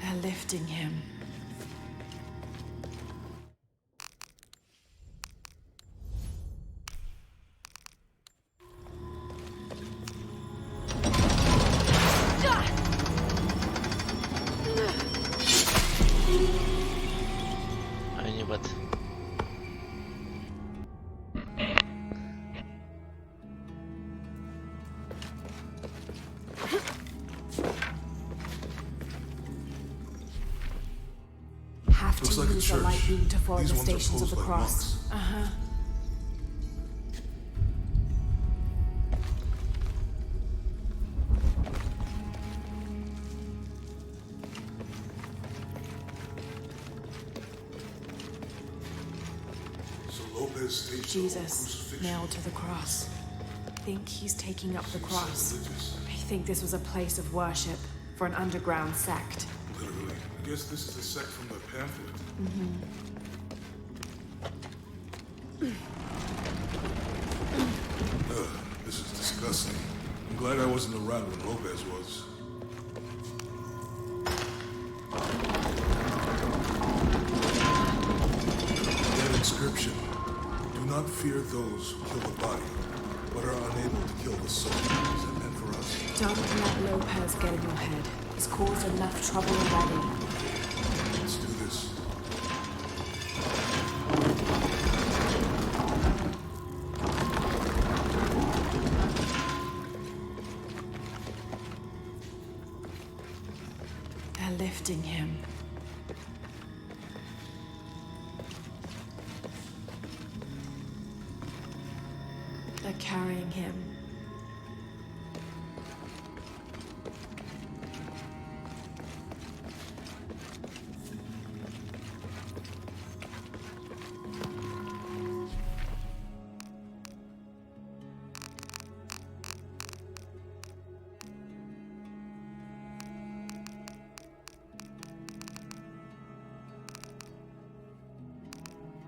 They're lifting him. I knew, but Have Looks to like a use the light church. beam to follow These the ones are Stations of posed the like Cross. monks. Uh-huh. So Lopez staged the whole Jesus, crucifixion. nailed to the cross. Think he's taking up the Seems cross. sacrilegious. I think this was a place of worship for an underground sect. Literally. I guess this is the sect from the pamphlet. This is disgusting. I'm glad I wasn't around when Lopez was. That inscription. Do not fear those who kill the body, but are unable to kill the soul. Is that meant for us? Don't let Lopez get in your head. He's caused enough trouble already. Let's do this. They're lifting him. They're carrying him.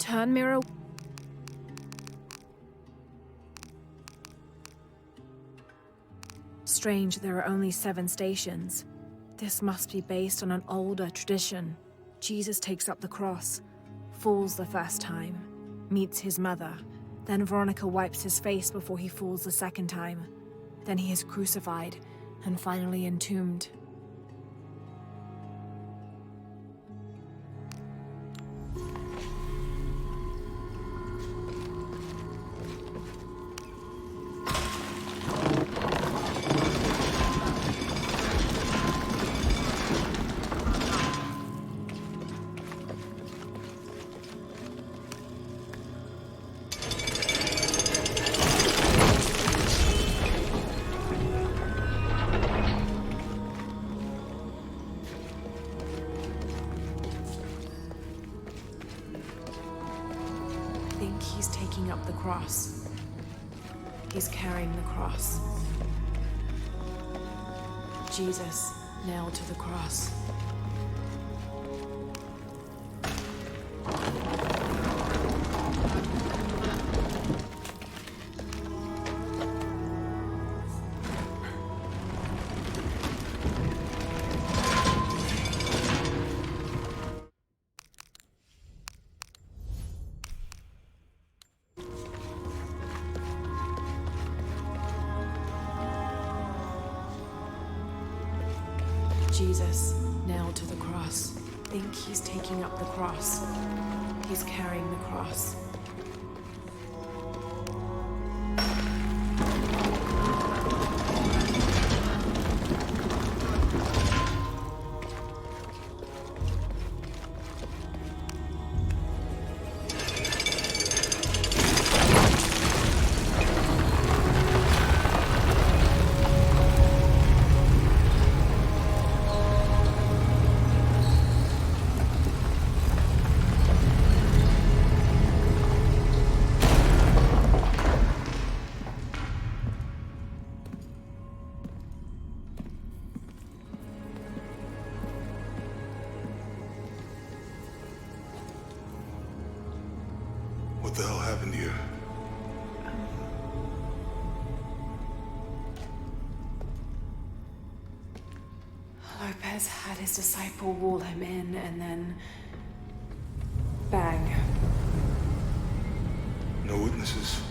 Turn mirror. Strange, there are only 7 stations. This must be based on an older tradition. Jesus takes up the cross, falls the first time, meets his mother. Then Veronica wipes his face before he falls the second time. Then he is crucified and finally entombed. He's taking up the cross. He's carrying the cross. Jesus nailed to the cross. Jesus nailed to the cross. Think he's taking up the cross. He's carrying the cross. What the hell happened here? Lopez had his disciple wall him in, and then... bang. No witnesses?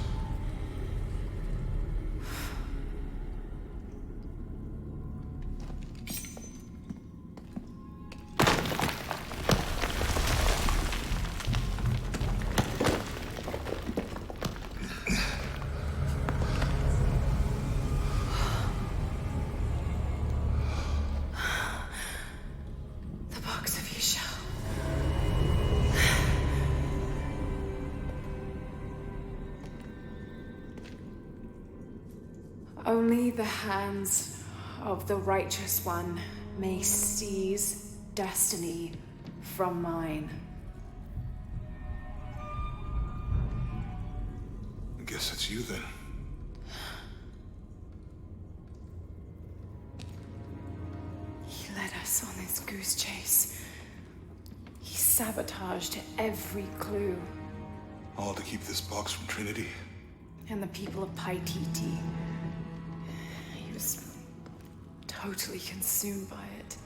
Only the hands of the righteous one may seize destiny from mine. I guess it's you then. He led us on this goose chase. He sabotaged every clue. All to keep this box from Trinity. And the people of Paititi. He was totally consumed by it.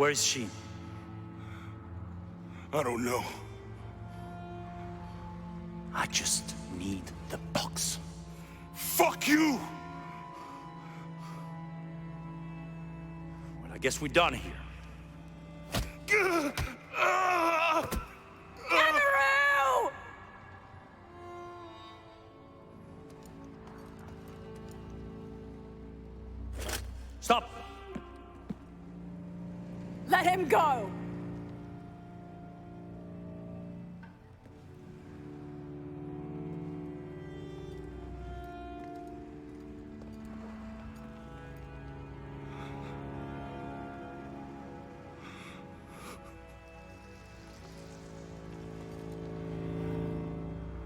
Where is she? I don't know. I just need the box. Fuck you! Well, I guess we're done here. Amaru! Stop! Let him go!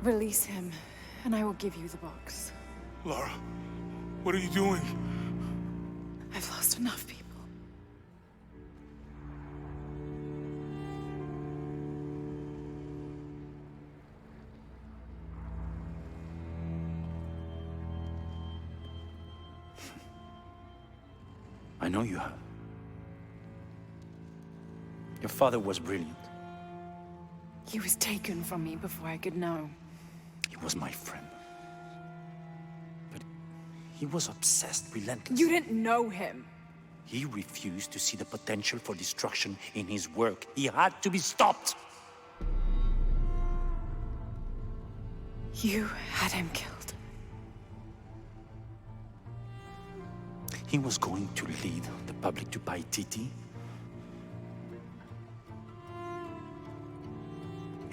Release him, and I will give you the box. Lara, what are you doing? I've lost enough people. I know you have. Your father was brilliant. He was taken from me before I could know. He was my friend. But he was obsessed, relentless. You didn't know him. He refused to see the potential for destruction in his work. He had to be stopped. You had him killed. He was going to lead the public to Paititi.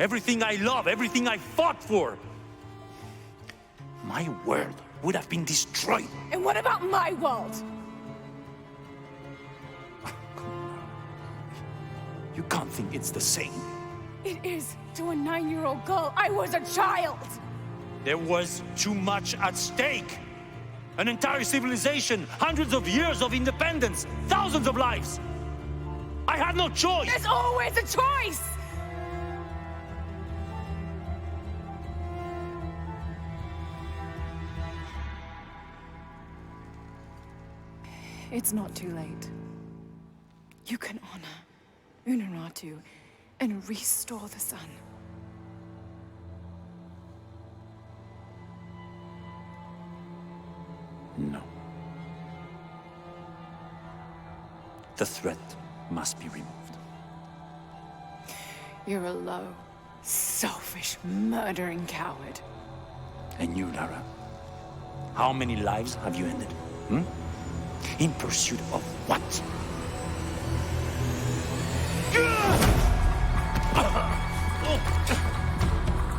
Everything I love, everything I fought for. My world would have been destroyed. And what about my world? You can't think it's the same. It is to a 9-year-old girl. I was a child. There was too much at stake. An entire civilization, hundreds of years of independence, thousands of lives. I had no choice. There's always a choice. It's not too late. You can honor Unuratu and restore the sun. No. The threat must be removed. You're a low, selfish, murdering coward. And you, Lara? How many lives have you ended? In pursuit of what?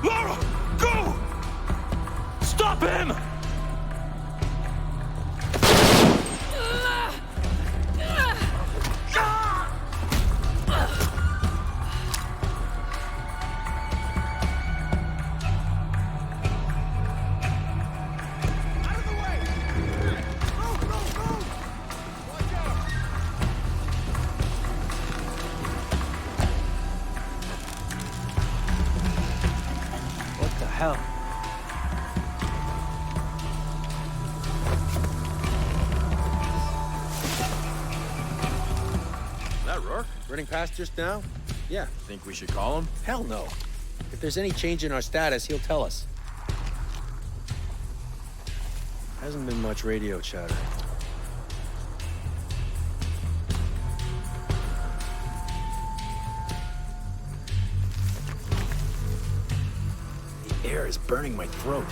Lara, go! Stop him! Hell. That Rourke? Running past just now? Yeah. Think we should call him? Hell no. If there's any change in our status, he'll tell us. Hasn't been much radio chatter. The air is burning my throat.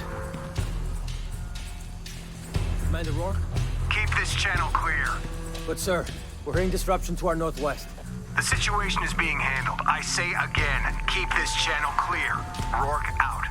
Commander Rourke? Keep this channel clear. But sir, we're hearing disruption to our northwest. The situation is being handled. I say again, keep this channel clear. Rourke out.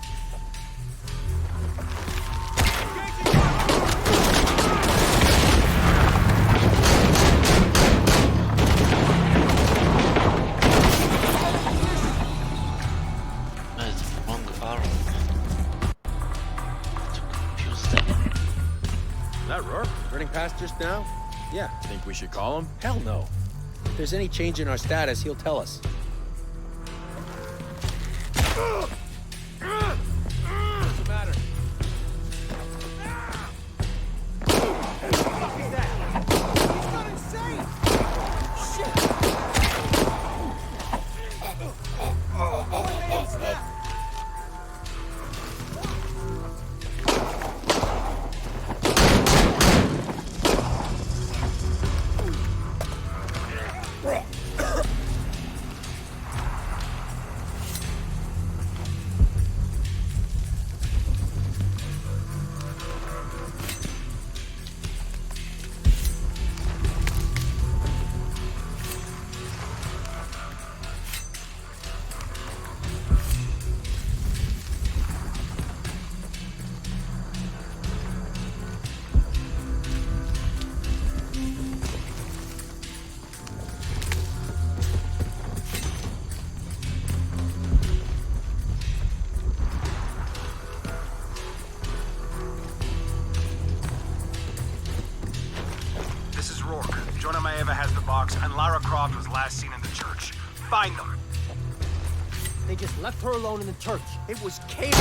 That Rourke? Running past just now? Yeah. Think we should call him? Hell no. If there's any change in our status, he'll tell us. What's the matter? What the fuck is that? He's gone insane! Shit! Eva has the box, and Lara Croft was last seen in the church. Find them. They just left her alone in the church. It was chaos.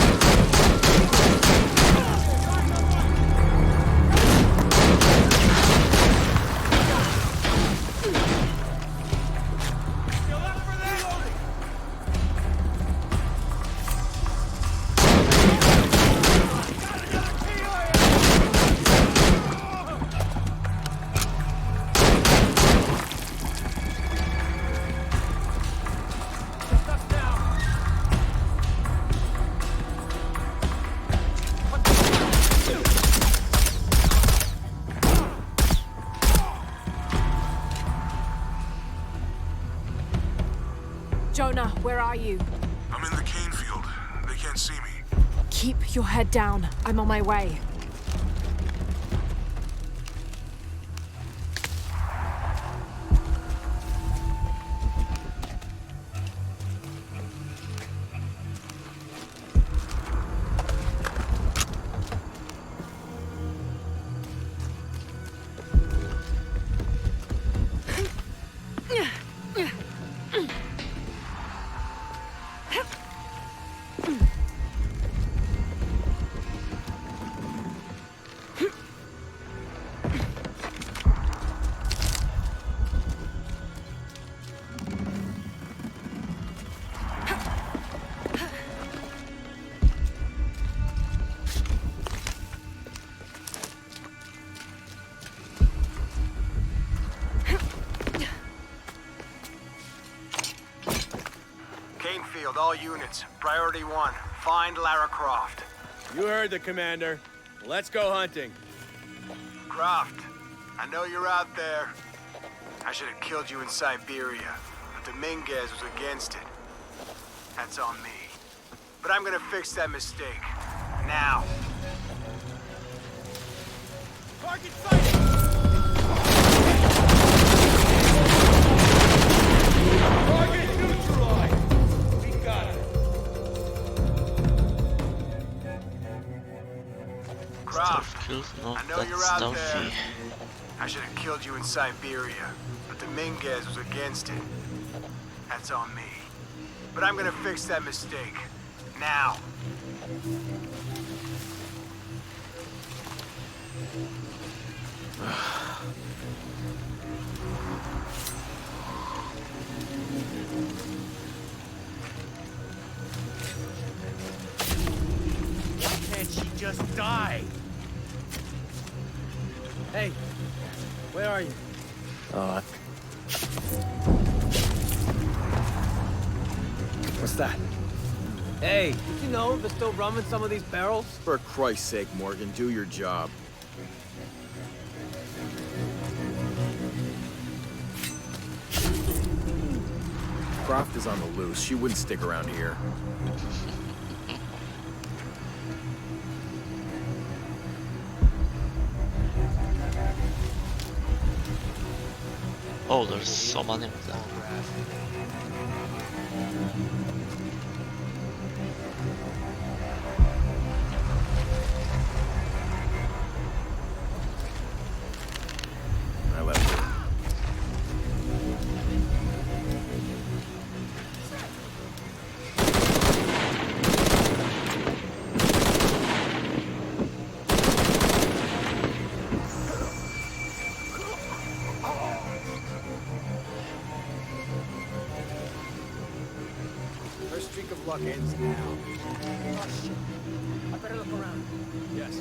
Jonah, where are you? I'm in the cane field. They can't see me. Keep your head down. I'm on my way. Field, all units. Priority 1. Find Lara Croft. You heard the commander. Let's go hunting. Croft, I know you're out there. I should have killed you in Siberia, but Dominguez was against it. That's on me. But I'm gonna fix that mistake. Now. Target sighted! Target neutralized! We got it! Croft, No, I know that's you're out stealthy. there. I should have killed you in Siberia, but Dominguez was against it. That's on me. But I'm gonna fix that mistake. Now. Can't she just die? Hey, where are you? What's that? Hey, did you know there's still rum in some of these barrels? For Christ's sake, Morgan, do your job. Croft is on the loose. She wouldn't stick around here. Oh, there's so many of them. I left her. Her streak of luck ends now. Oh, shit. I better look around. Yes.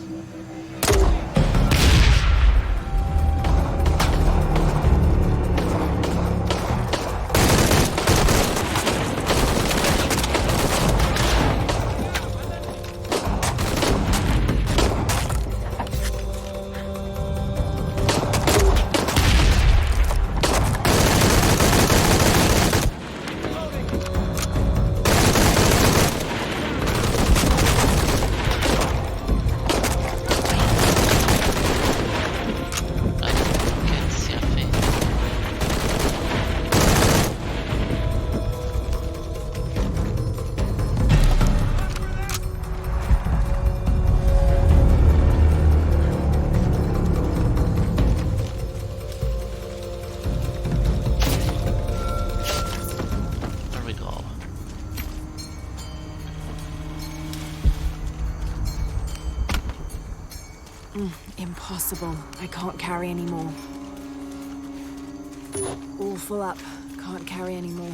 Impossible. I can't carry anymore. All full up. Can't carry anymore.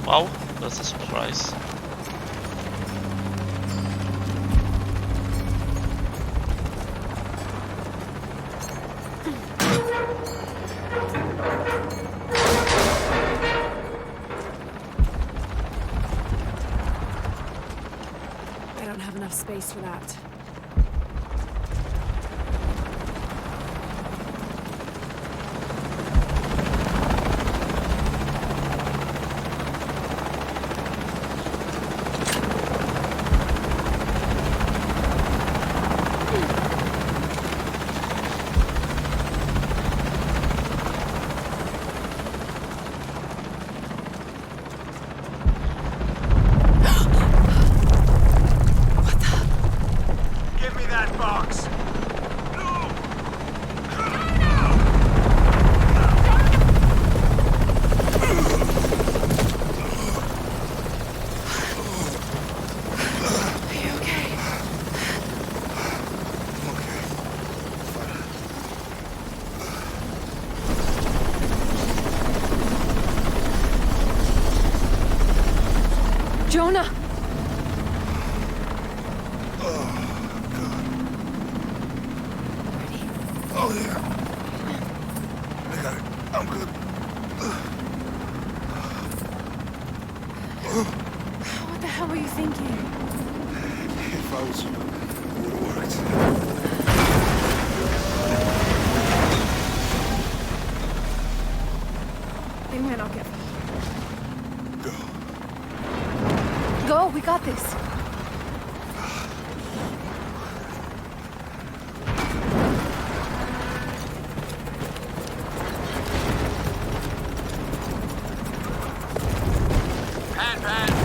Wow, that's a surprise. I don't have enough space for that. Jonah! Oh, yeah. I got it. I'm good. What the hell were you thinking? If I was you, it would have worked. They might not get Go. Go, we got this. Pan.